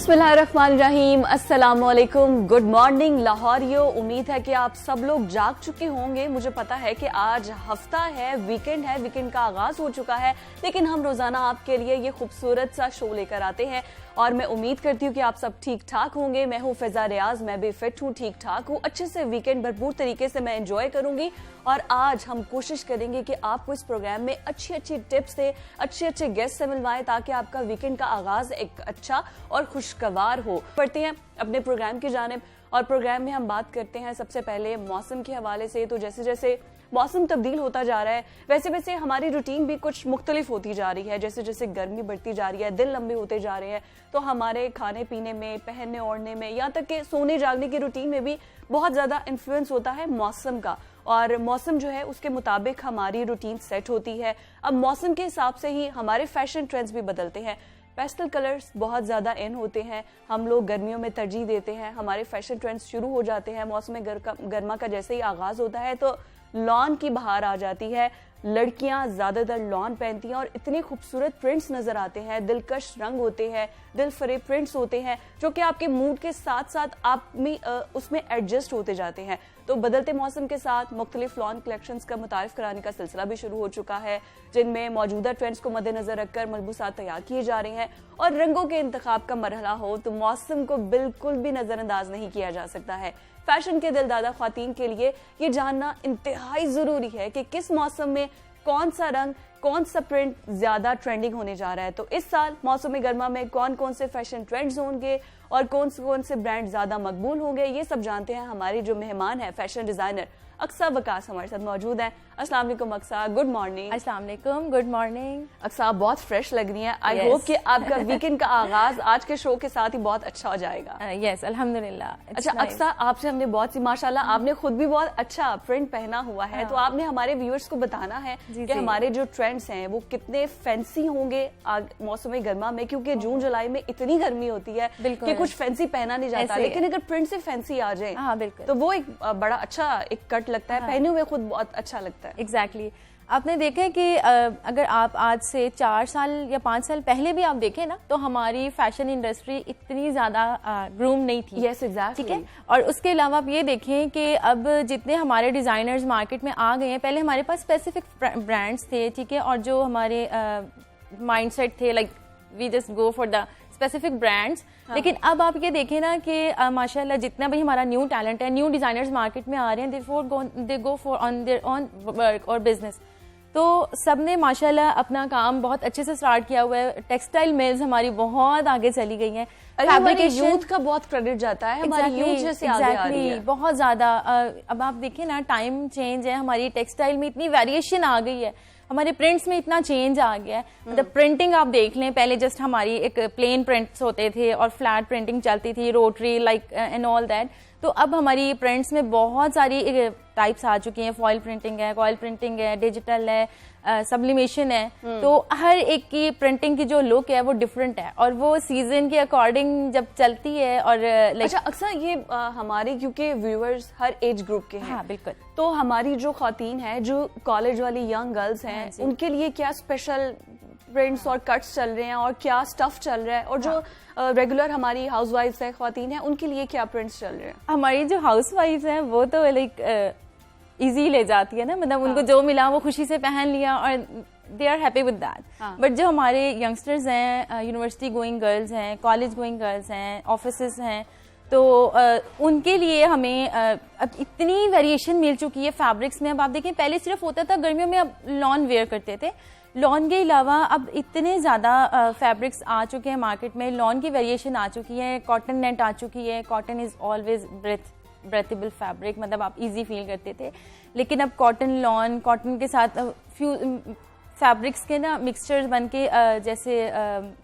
बिस्मिल्लाहिर्रहमानिर्रहीम, अस्सलामुअलैकुम, good morning लाहौरियो। उम्मीद है कि आप सब लोग जाग चुके होंगे। मुझे पता है कि आज हफ्ता है, वीकेंड का आगाज हो चुका है, लेकिन हम रोजाना आपके लिए ये खूबसूरत सा शो लेकर आते हैं और मैं उम्मीद करती हूँ कि आप सब ठीक ठाक होंगे। मैं हूँ फिजा रियाज, मैं भी फिट हूँ, ठीक ठाक हूँ, अच्छे से वीकेंड भरपूर तरीके से मैं एंजॉय करूंगी। और आज हम कोशिश करेंगे कि आपको इस प्रोग्राम में अच्छी अच्छी टिप्स से, अच्छे गेस्ट से मिलवाएं ताकि आपका वीकेंड का आगाज एक अच्छा और खुशगवार हो। पढ़ते हैं अपने प्रोग्राम की जानिब और प्रोग्राम में हम बात करते हैं सबसे पहले मौसम के हवाले से। तो जैसे जैसे मौसम तब्दील होता जा रहा है वैसे वैसे हमारी रूटीन भी कुछ मुख्तलिफ होती जा रही है। जैसे जैसे गर्मी बढ़ती जा रही है, दिन लंबे होते जा रहे हैं, तो हमारे खाने पीने में, पहनने ओढ़ने में, यहाँ तक कि सोने जागने की रूटीन में भी बहुत ज्यादा इन्फ्लुएंस होता है मौसम का। और मौसम जो है उसके मुताबिक हमारी रूटीन सेट होती है। अब मौसम के हिसाब से ही हमारे फैशन ट्रेंड्स भी बदलते हैं। पेस्टल कलर्स बहुत ज़्यादा इन होते हैं, हम लोग गर्मियों में तरजीह देते हैं, हमारे फैशन ट्रेंड्स शुरू हो जाते हैं। मौसम गर्मा का जैसे ही आगाज़ होता है तो लॉन की बहार आ जाती है। लड़कियां ज्यादातर लॉन पहनती हैं और इतने खूबसूरत प्रिंट्स नजर आते हैं, दिलकश रंग होते हैं, दिल फरेब प्रिंट्स होते हैं जो कि आपके मूड के साथ साथ आप में उसमें एडजस्ट होते जाते हैं। तो बदलते मौसम के साथ मुख्तलिफ लॉन कलेक्शंस का मुतारिफ कराने का सिलसिला भी शुरू हो चुका है, जिनमें मौजूदा ट्रेंड्स को मद्देनजर रखकर मलबूसात तैयार किए जा रहे हैं। और रंगों के इंतखाब का मरहला हो तो मौसम को बिल्कुल भी नजरअंदाज नहीं किया जा सकता है। फैशन के दिलदादा ख्वातीन के लिए ये जानना इंतहाई जरूरी है कि किस मौसम में कौन सा रंग, कौन सा प्रिंट ज्यादा ट्रेंडिंग होने जा रहा है। तो इस साल मौसम गर्मा में कौन कौन से फैशन ट्रेंड्स होंगे और कौन से ब्रांड ज्यादा मकबूल होंगे, ये सब जानते हैं हमारी जो मेहमान है फैशन डिजाइनर अक्सा वकास हमारे साथ मौजूद हैं। अस्सलाम वालेकुम अक्सा, गुड मॉर्निंग। अस्सलाम वालेकुम, गुड मॉर्निंग। अक्सा आप बहुत फ्रेश लग रही हैं। आई होप कि आपका वीकेंड का आगाज आज के शो के साथ ही बहुत अच्छा हो जाएगा। यस, अल्हम्दुलिल्लाह। अच्छा अक्सा, आपसे हमने बहुत सी, माशाल्लाह आपने खुद भी बहुत अच्छा प्रिंट पहना हुआ है, तो आपने हमारे व्यूअर्स को बताना है कि हमारे जो ट्रेंड्स हैं वो कितने फैंसी होंगे मौसम गर्मा में, क्योंकि जून जुलाई में इतनी गर्मी होती है कि कुछ फैंसी पहना नहीं जाता, लेकिन अगर प्रिंट से फैंसी आ जाए तो वो एक बड़ा अच्छा एक कट लगता है, पहने हुए खुद बहुत अच्छा लगता है। एग्जैक्टली आपने देखा है कि अगर आप आज से 4 साल या 5 साल पहले भी आप देखें ना तो हमारी फैशन इंडस्ट्री इतनी ज्यादा ग्रूम नहीं थी। यस एग्जैक्टली, ठीक है। और उसके अलावा आप ये देखें कि अब जितने हमारे डिजाइनर्स मार्केट में आ गए हैं, पहले हमारे पास स्पेसिफिक ब्रांड्स थे, ठीक है, और जो हमारे माइंडसेट थे like we just go for the specific brands. लेकिन अब आप ये देखें ना कि माशाल्लाह जितना भी हमारा न्यू टैलेंट है, न्यू डिजाइनर्स मार्केट में आ रहे हैं, they go for own their own work और बिजनेस। तो सबने माशाल्लाह अपना काम बहुत अच्छे से स्टार्ट किया हुआ है। टेक्सटाइल मिल्स हमारी बहुत आगे चली गई हैं। फैब्रिकेशन यूथ का बहुत क्रेडिट जाता है, हमारी यूथ जैसे आगे आ रही है बहुत ज्यादा। अब आप देखिए ना, टाइम चेंज है, हमारी टेक्सटाइल में इतनी वेरिएशन आ गई है, हमारे प्रिंट्स में इतना चेंज आ गया है। मतलब प्रिंटिंग आप देख लें, पहले जस्ट हमारी एक प्लेन प्रिंट्स होते थे और फ्लैट प्रिंटिंग चलती थी, rotary like and all that. तो अब हमारी प्रिंट्स में बहुत सारी टाइप्स आ चुकी हैं। फॉइल प्रिंटिंग है, कॉइल प्रिंटिंग है, डिजिटल है, सब्लिमेशन है। तो हर एक की प्रिंटिंग की जो लुक है वो डिफरेंट है और वो सीजन के अकॉर्डिंग जब चलती है। और अच्छा अक्सर ये हमारे क्योंकि व्यूअर्स हर एज ग्रुप के हैं, हाँ बिल्कुल, तो हमारी जो ख्वातीन है, जो कॉलेज वाली यंग गर्ल्स हैं, उनके लिए क्या स्पेशल प्रिंट्स और कट्स चल रहे हैं और क्या स्टफ चल रहा है, और जो रेगुलर हमारी हाउसवाइफ्स है, ख्वातीन है, उनके लिए क्या प्रिंट्स चल रहे हैं? हमारी जो हाउसवाइफ्स हैं वो तो लाइक इजी ले जाती है ना, मतलब उनको जो मिला वो खुशी से पहन लिया और they are happy with that. But जो हमारे यंगस्टर्स हैं, यूनिवर्सिटी गोइंग गर्ल्स हैं, कॉलेज गोइंग गर्ल्स हैं, ऑफिसेज हैं, तो उनके लिए हमें अब इतनी वेरिएशन मिल चुकी है फैब्रिक्स में। अब आप देखें, पहले सिर्फ होता था गर्मियों में, अब लॉन वेयर करते थे। लॉन के अलावा अब इतने ज़्यादा फैब्रिक्स आ चुके हैं मार्केट में, लॉन की वेरिएशन आ चुकी है, कॉटन नेट आ चुकी है। Cotton is always breathable fabric, मतलब आप इजी फील करते थे। लेकिन अब कॉटन लॉन, कॉटन के साथ फ्यू फैब्रिक्स के ना मिक्सचर्स बन के जैसे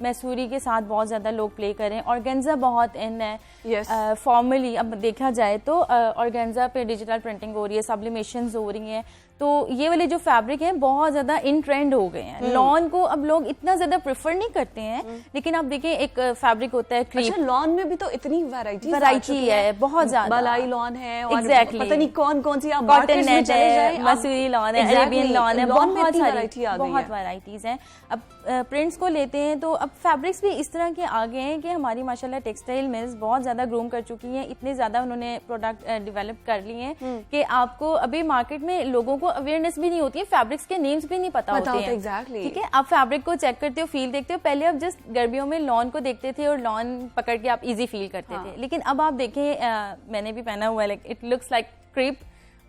मैसूरी के साथ बहुत ज़्यादा लोग प्ले करें। ऑर्गेन्जा बहुत इन है फॉर्मली अब देखा जाए तो ऑर्गेन्जा पे डिजिटल प्रिंटिंग हो रही है, सब्लिमेशंस हो रही हैं। तो ये वाले जो फैब्रिक हैं बहुत ज्यादा इन ट्रेंड हो गए हैं। लॉन को अब लोग इतना ज्यादा प्रेफर नहीं करते हैं, लेकिन आप देखें एक फैब्रिक होता है क्रीप। अच्छा, लॉन में भी तो इतनी वैरायटी है बहुत ज्यादा। बलाई लॉन है और exactly. पता नहीं कौन कौन सी, आप कॉटन नेट है, मसूरी लॉन है, अरेबियन लॉन है, बहुत वैरायटीज हैं। अब प्रिंट्स को लेते हैं तो अब फैब्रिक्स भी इस तरह के आ गए हैं कि हमारी माशाल्लाह टेक्सटाइल मिल्स बहुत ज्यादा ग्रूम कर चुकी हैं, इतने ज्यादा उन्होंने प्रोडक्ट डेवलप कर लिए हैं कि आपको अभी मार्केट में लोगों को अवेयरनेस भी नहीं होती है, फैब्रिक्स के नेम्स भी नहीं पता होते हैं। exactly. ठीक है, आप फैब्रिक को चेक करते हो, फील देखते हो। पहले आप जस्ट गर्मियों में लॉन को देखते थे और लॉन पकड़ के आप इजी फील करते थे, लेकिन अब आप देखें मैंने भी पहना हुआ है, like it looks like crepe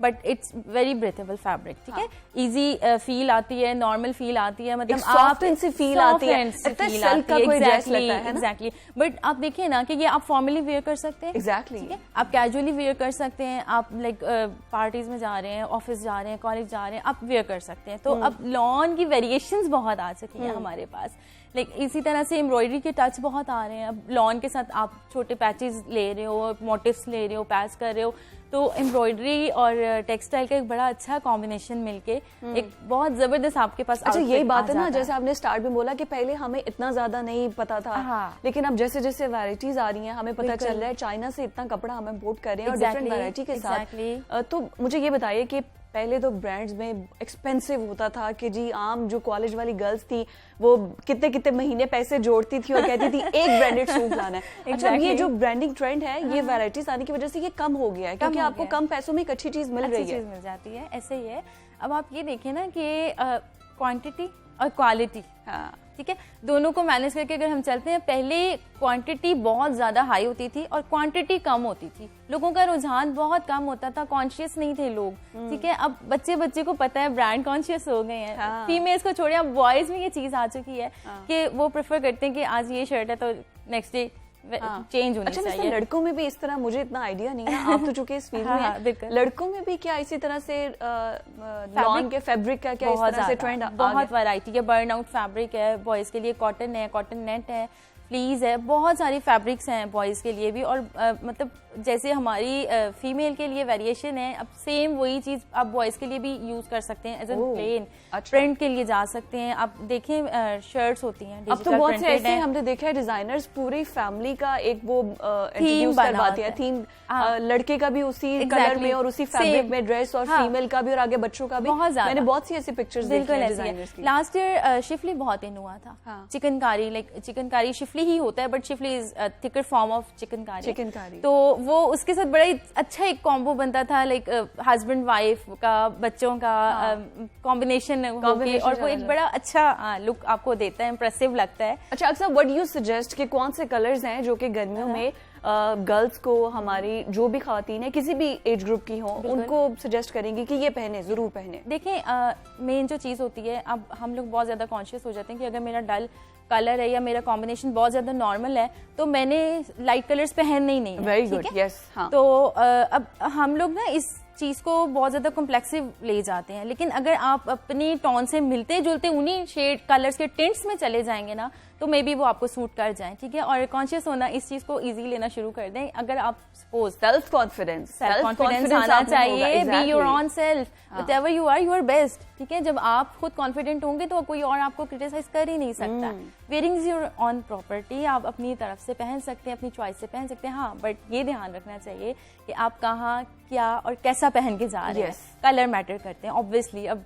but it's very breathable fabric. ठीक है, इजी फील आती है, नॉर्मल फील आती है, मतलब आप फील आती है, एग्जैक्टली। बट आप देखिए ना कि ये आप फॉर्मली वेयर कर सकते हैं, एग्जैक्टली, ठीक है, आप कैजुअली वेयर कर सकते हैं, आप लाइक पार्टीज में जा रहे हैं, ऑफिस जा रहे हैं, कॉलेज जा रहे हैं, आप वेयर कर सकते हैं। तो अब लॉन की वेरिएशंस बहुत आ चुकी हैं हमारे पास। लाइक इसी तरह से एम्ब्रॉयडरी के टच बहुत आ रहे हैं। अब लॉन के साथ आप छोटे पैचेस ले रहे हो, मोटिव्स ले रहे हो, पैच कर रहे हो, तो एम्ब्रॉयडरी और टेक्सटाइल का एक बड़ा अच्छा कॉम्बिनेशन मिलके एक बहुत जबरदस्त आपके पास। अच्छा, यही बात है ना, जैसे आपने स्टार्ट में बोला कि पहले हमें इतना ज्यादा नहीं पता था, लेकिन अब जैसे जैसे वैरायटीज आ रही हैं हमें पता चल रहा है चाइना से इतना कपड़ा हमें इम्पोर्ट कर रहे हैं और डिफरेंट वैरायटी के साथ। तो मुझे ये बताइए कि पहले तो ब्रांड्स में एक्सपेंसिव होता था कि जी आम जो कॉलेज वाली गर्ल्स थी वो कितने कितने महीने पैसे जोड़ती थी और कहती थी एक ब्रांडेड सूट लाना है। अच्छा, ये जो ब्रांडिंग ट्रेंड है ये वैरायटीज आने की वजह से ये कम हो गया है क्योंकि आपको कम पैसों में एक अच्छी चीज मिल रही है, मिल जाती है। ऐसे ही है। अब आप ये देखें ना कि क्वांटिटी और क्वालिटी, ठीक है, दोनों को मैनेज करके अगर हम चलते हैं, पहले क्वांटिटी बहुत ज्यादा हाई होती थी और क्वांटिटी कम होती थी, लोगों का रुझान बहुत कम होता था, कॉन्शियस नहीं थे लोग। ठीक है, अब बच्चे को पता है, ब्रांड कॉन्शियस हो गए हैं। फीमेल्स को छोड़िए, अब बॉयज में ये चीज आ चुकी है कि वो प्रेफर करते हैं कि आज ये शर्ट है तो नेक्स्ट डे चेंज होनी चाहिए। लड़कों में भी इस तरह मुझे इतना आइडिया नहीं है, आप तो चूंकि इस फील्ड में हैं, लड़कों में भी क्या इसी तरह से लॉन के फैब्रिक का क्या इस तरह से ट्रेंड? बहुत वैरायटी है, बर्न आउट फैब्रिक है बॉयज के लिए, कॉटन है, कॉटन नेट है, फ्लीज है, बहुत सारी फैब्रिक्स हैं बॉयज के लिए भी। और मतलब जैसे हमारी फीमेल के लिए वेरिएशन है, अब सेम वही चीज आप बॉयज के लिए भी यूज कर सकते हैं एज ए प्लेन। प्रिंट के लिए जा सकते हैं, आप देखें शर्ट्स होती हैं, अब तो बहुत से ऐसे हमने देखा है डिजाइनर्स पूरी फैमिली का एक वो इंट्रोड्यूस करवाते हैं, थीम, लड़के का भी उसी कलर में और उसी फैब्रिक में ड्रेस और फीमेल का भी और आगे बच्चों का भी। मैंने बहुत सी ऐसी पिक्चर्स देखी हैं डिजाइनर्स की। लास्ट ईयर शिफली बहुत इन हुआ था, चिकनकारी, लाइक चिकनकारी शिफली ही होता है but Schiffli is thicker form of chikankari. तो वो उसके साथ बड़ा अच्छा एक कॉम्बो बनता था, लाइक हस्बैंड वाइफ का, बच्चों का कॉम्बिनेशन और वो एक बड़ा अच्छा लुक आपको देता है, इंप्रेसिव लगता है। अच्छा, अक्सर व्हाट यू सजेस्ट कि कौन से कलर्स हैं जो कि गर्मियों में गर्ल्स को, हमारी जो भी खवातीन है किसी भी एज ग्रुप की हो, उनको सजेस्ट करेंगे कि ये पहने, जरूर पहने? देखें, मेन जो चीज होती है, अब हम लोग बहुत ज्यादा कॉन्शियस हो जाते हैं कि अगर मेरा डल कलर है या मेरा कॉम्बिनेशन बहुत ज्यादा नॉर्मल है तो मैंने लाइट कलर्स पहनने ही नहीं है। Very good, yes. तो अब हम लोग ना इस चीज को बहुत ज्यादा कॉम्प्लेक्सिव ले जाते हैं, लेकिन अगर आप अपनी टोन से मिलते जुलते उन्हीं शेड कलर्स के टिंट्स में चले जाएंगे ना तो मे बी वो आपको सूट कर जाए। ठीक है, और कॉन्शियस होना, इस चीज को इजी लेना शुरू कर दें। अगर आप सपोज सेल्फ कॉन्फिडेंस आना चाहिए, be your own self, whatever you are best. ठीक है, जब आप खुद कॉन्फिडेंट होंगे तो कोई और आपको क्रिटिसाइज कर ही नहीं सकता। Wearing is your on property, आप अपनी तरफ से पहन सकते हैं, अपनी चॉइस से पहन सकते हैं। हाँ, बट ये ध्यान रखना चाहिए कि आप कहाँ, क्या और कैसा पहन के जा रहे हैं। कलर मैटर करते हैं ऑब्वियसली। अब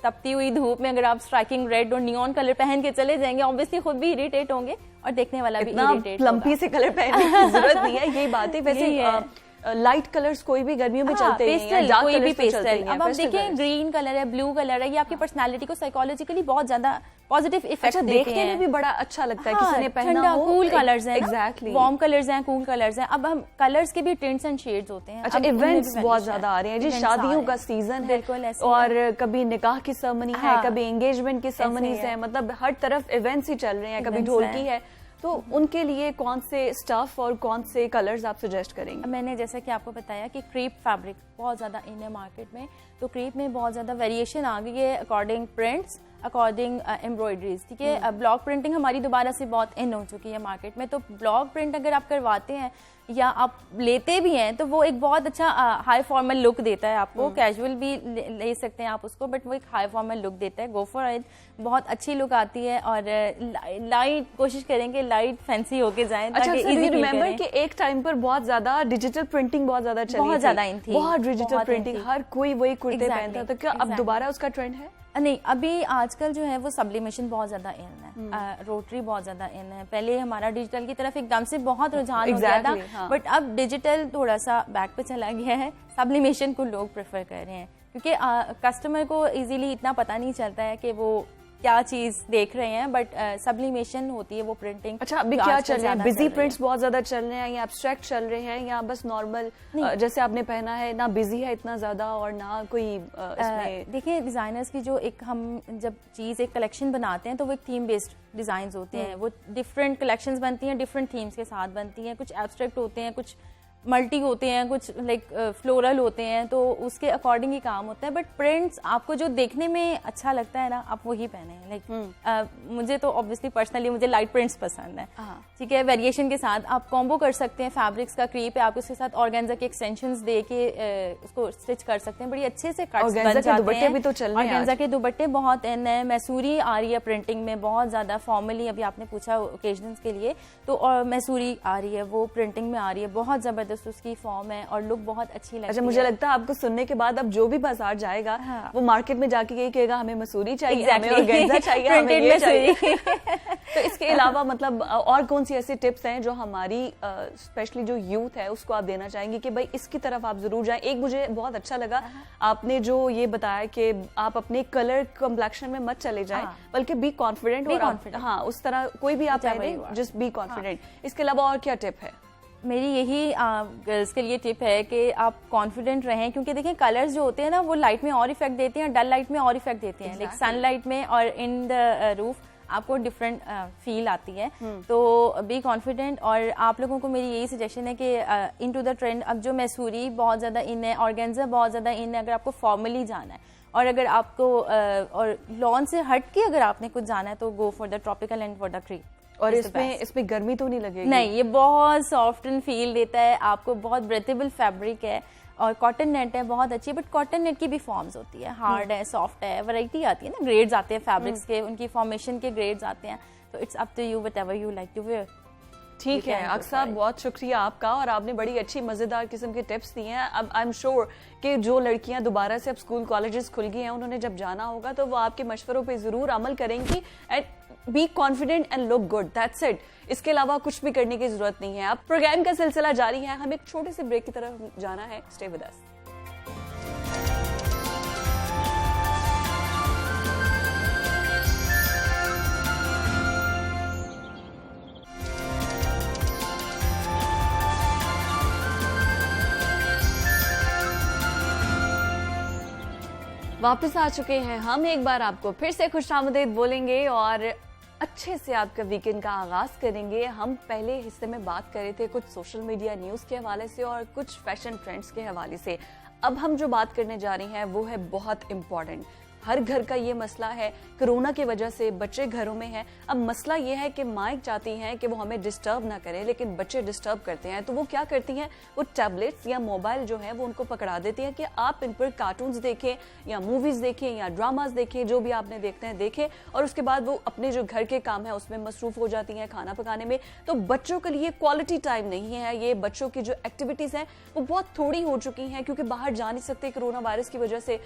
तपती हुई धूप में अगर आप स्ट्राइकिंग रेड और नियॉन कलर पहन के चले जाएंगे, ऑब्वियसली खुद भी इरिटेट होंगे और देखने वाला भी इरिटेट होगा। प्लम्पी से कलर पहनने की जरूरत नहीं है, यही बात है। वैसे लाइट कलर्स कोई भी गर्मियों में चलते हैं, कोई भी पेस्टल। अब आप देखें, ग्रीन कलर है, ब्लू कलर है, ये आपकी पर्सनालिटी को साइकोलॉजिकली बहुत ज्यादा पॉजिटिव इफेक्ट देते हैं। देखने में भी बड़ा अच्छा लगता है, किसी ने पहना हो। कूल कलर्स हैं, एग्जैक्टली, वार्म कलर्स हैं, कूल कलर्स हैं। अब हम कलर्स के भी टिंट्स एंड शेड्स होते हैं। अच्छा, इवेंट्स बहुत ज्यादा आ रहे हैं जी, शादियों का सीजन है और कभी निकाह की सेरेमनी है, कभी एंगेजमेंट की सेरेमनीज है, मतलब हर तरफ इवेंट्स ही चल रहे हैं, कभी ढोलकी है। तो उनके लिए कौन से स्टफ और कौन से कलर्स आप सजेस्ट करेंगे? मैंने जैसा कि आपको बताया कि क्रीप फैब्रिक बहुत ज़्यादा इन है मार्केट में, तो क्रीप में बहुत ज़्यादा वेरिएशन आ गई है अकॉर्डिंग प्रिंट्स, अकॉर्डिंग एम्ब्रॉयडरीज, ठीक है। ब्लॉक प्रिंटिंग हमारी दोबारा से बहुत इन हो चुकी है मार्केट में, तो ब्लॉक प्रिंट अगर आप करवाते हैं या आप लेते भी हैं तो वो एक बहुत अच्छा हाई फॉर्मल लुक देता है आपको। कैजुअल भी ले सकते हैं आप उसको, बट वो एक हाई फॉर्मल लुक देता है। गो फॉर इट, बहुत अच्छी लुक आती है। और लाइट कोशिश करेंगे लाइट फैंसी होके जाए। अच्छा, रिमेंबर कि एक टाइम पर बहुत ज्यादा डिजिटल प्रिंटिंग बहुत ज्यादा चली, बहुत ज्यादा इन थी, बहुत डिजिटल प्रिंटिंग, हर कोई वही कुर्ते पहनता, तो क्या अब दोबारा उसका ट्रेंड है? नहीं, अभी आजकल जो है वो सब्लिमेशन बहुत ज्यादा इन है, रोटरी बहुत ज्यादा इन है। पहले हमारा डिजिटल की तरफ एकदम से बहुत रुझान हो गया था, बट अब डिजिटल थोड़ा सा बैक पे चला गया है। सब्लिमेशन को लोग प्रेफर कर रहे हैं क्योंकि कस्टमर को इजीली इतना पता नहीं चलता है कि वो क्या चीज देख रहे हैं, बट सब्लिमेशन होती है वो प्रिंटिंग। अच्छा, अभी क्या चल रहा है? बिजी प्रिंट्स बहुत ज्यादा चल रहे हैं या एब्स्ट्रैक्ट चल रहे हैं या बस नॉर्मल जैसे आपने पहना है, ना बिजी है इतना ज्यादा और ना कोई इसमें? देखिए, डिजाइनर्स की जो एक हम जब चीज एक कलेक्शन बनाते हैं तो वो एक थीम बेस्ड डिजाइन होते हैं। वो डिफरेंट कलेक्शंस बनती हैं, डिफरेंट थीम्स के साथ बनती हैं। कुछ एब्स्ट्रैक्ट होते हैं, कुछ मल्टी होते हैं, कुछ लाइक फ्लोरल होते हैं, तो उसके अकॉर्डिंग ही काम होता है। बट प्रिंट्स आपको जो देखने में अच्छा लगता है ना, आप वही पहने हैं। लाइक मुझे तो ऑब्वियसली पर्सनली मुझे लाइट प्रिंट्स पसंद है, ठीक है। वेरिएशन के साथ आप कॉम्बो कर सकते हैं, फैब्रिक्स का क्रीप है, आप उसके साथ ऑर्गेन्जा के एक्सटेंशंस दे के उसको स्टिच कर सकते हैं। बड़ी अच्छे से कट्स बन जाते हैं। भी तो चल रहे हैं, ऑर्गेन्जा के दुपट्टे बहुत इन है। मैसूरी आ रही है प्रिंटिंग में बहुत ज्यादा फॉर्मली, अभी आपने पूछा ओकेजन्स के लिए, तो और मैसूरी आ रही है, वो प्रिंटिंग में आ रही है, बहुत जबरदस्त उसकी फॉर्म है और लुक बहुत अच्छी लगती है। अच्छा, मुझे लगता है आपको सुनने के बाद अब जो भी बाजार जाएगा वो मार्केट में जाके यही कहेगा हमें मसूरी चाहिए, हमें ऑर्गेन्जा चाहिए, हमें ये चाहिए। तो इसके अलावा मतलब और कौन सी ऐसी टिप्स हैं जो हमारी स्पेशली जो यूथ है उसको आप देना चाहेंगे कि भाई इसकी तरफ आप जरूर जाएं? एक मुझे बहुत अच्छा लगा आपने जो ये बताया कि आप अपने कलर कॉम्प्लेक्शन में मत चले जाएं, बल्कि बी कॉन्फिडेंट। हाँ, उस तरह कोई भी आप पहने, जस्ट बी कॉन्फिडेंट। इसके अलावा और क्या टिप है? मेरी यही गर्ल्स के लिए टिप है कि आप कॉन्फिडेंट रहें, क्योंकि देखें कलर्स जो होते हैं ना वो लाइट में और इफेक्ट देते हैं, डल लाइट में और इफेक्ट देते हैं। लाइक सनलाइट में और इन द रूफ आपको डिफरेंट फील आती है। तो बी कॉन्फिडेंट। और आप लोगों को मेरी यही सजेशन है कि इनटू द ट्रेंड, अब जो मैसूरी बहुत ज़्यादा इन है, ऑर्गेन्जा बहुत ज़्यादा इन है, अगर आपको फॉर्मली जाना है और अगर आपको और लॉन से हट के अगर आपने कुछ जाना है तो go for the tropical and for the crepe. और इसमें गर्मी तो नहीं लगेगी? नहीं, ये बहुत सॉफ्ट एंड फील देता है आपको, बहुत ब्रेथेबल फैब्रिक है और कॉटन नेट है, बहुत अच्छी है। बट कॉटन नेट की भी फॉर्म्स होती है, हार्ड है, सॉफ्ट है, वैरायटी आती है ना, ग्रेड्स आते हैं फैब्रिक्स के, उनकी फॉर्मेशन के ग्रेड्स आते हैं। तो it's up to you, whatever you like to wear. ठीक है अक्सर, बहुत शुक्रिया आपका, और आपने बड़ी अच्छी मजेदार किस्म के टिप्स दिए हैं। अब आई एम श्योर कि जो लड़कियां दोबारा से अब स्कूल कॉलेजेस खुल गए हैं, उन्होंने जब जाना होगा तो वो आपके मशवरों पे जरूर अमल करेंगी। And be confident and look good, that's it. इसके अलावा कुछ भी करने की जरूरत नहीं है। अब प्रोग्राम का सिलसिला जारी है, हमें एक छोटे से ब्रेक की तरफ जाना है। Stay with us. वापस आ चुके हैं हम। एक बार आपको फिर से खुशामदीद बोलेंगे और अच्छे से आपका वीकेंड का आगाज करेंगे। हम पहले हिस्से में बात कर रहे थे कुछ सोशल मीडिया न्यूज के हवाले से और कुछ फैशन ट्रेंड्स के हवाले से। अब हम जो बात करने जा रहे हैं वो है बहुत इंपॉर्टेंट। हर घर का ये मसला है, कोरोना की वजह से बच्चे घरों में हैं। अब मसला ये है कि माँ चाहती हैं कि वो हमें डिस्टर्ब ना करें, लेकिन बच्चे डिस्टर्ब करते हैं। तो वो क्या करती हैं, वो टैबलेट्स या मोबाइल जो है वो उनको पकड़ा देती हैं कि आप इन पर कार्टून्स देखें या मूवीज देखें या ड्रामाज देखें, जो भी आपने देखते हैं देखें, और उसके बाद वो अपने जो घर के काम है उसमें मसरूफ हो जाती हैं, खाना पकाने में। तो बच्चों के लिए क्वालिटी टाइम नहीं है। ये बच्चों की जो एक्टिविटीज हैं वो बहुत थोड़ी हो चुकी हैं, क्योंकि बाहर जा नहीं सकते कोरोना वायरस की वजह से,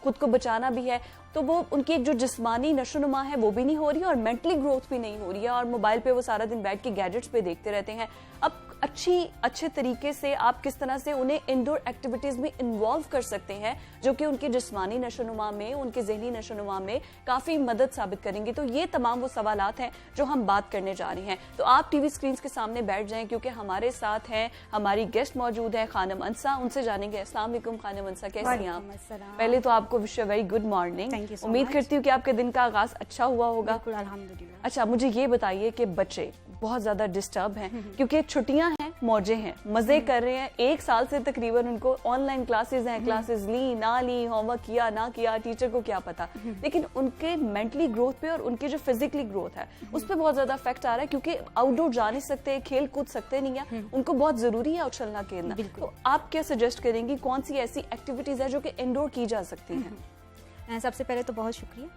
खुद को बचाना भी है। तो वो उनकी एक जो जिस्मानी नशोनुमा है वो भी नहीं हो रही है और मेंटली ग्रोथ भी नहीं हो रही है, और मोबाइल पे वो सारा दिन बैठ के गैजेट्स पे देखते रहते हैं। अब अच्छे तरीके से आप किस तरह से उन्हें इंडोर एक्टिविटीज में इन्वॉल्व कर सकते हैं जो कि उनके जिस्मानी नशोनुमा में, उनके ज़हनी नशोनुमा में काफी मदद साबित करेंगे। तो ये तमाम वो सवालात हैं जो हम बात करने जा रहे हैं। तो आप टीवी स्क्रीन के सामने बैठ जाएं, क्योंकि हमारे साथ हैं हमारी गेस्ट मौजूद है खानम अंसा, उनसे जानेंगे। अस्सलाम वालेकुम खानम अंसा, कैसी हैं आप? पहले तो आपको wish a very good morning. उम्मीद करती हूँ कि आपके दिन का आगाज अच्छा हुआ होगा। अल्हम्दुलिल्लाह। अच्छा, मुझे ये बताइए कि बच्चे बहुत ज्यादा डिस्टर्ब हैं क्योंकि छुट्टियां हैं, मौजे हैं, मजे कर रहे हैं। 1 साल से तकरीबन उनको ऑनलाइन क्लासेस हैं, क्लासेस ली ना ली, होमवर्क किया ना किया, टीचर को क्या पता, लेकिन उनके मेंटली ग्रोथ पे और उनकी जो फिजिकली ग्रोथ है उस पर बहुत ज्यादा इफेक्ट आ रहा है क्योंकि आउटडोर जा नहीं सकते, खेल कूद सकते नहीं है, उनको बहुत जरूरी है उछलना खेलना। तो आप क्या सजेस्ट करेंगी, कौन सी ऐसी एक्टिविटीज है जो कि इंडोर की जा सकती हैं? सबसे पहले तो बहुत शुक्रिया,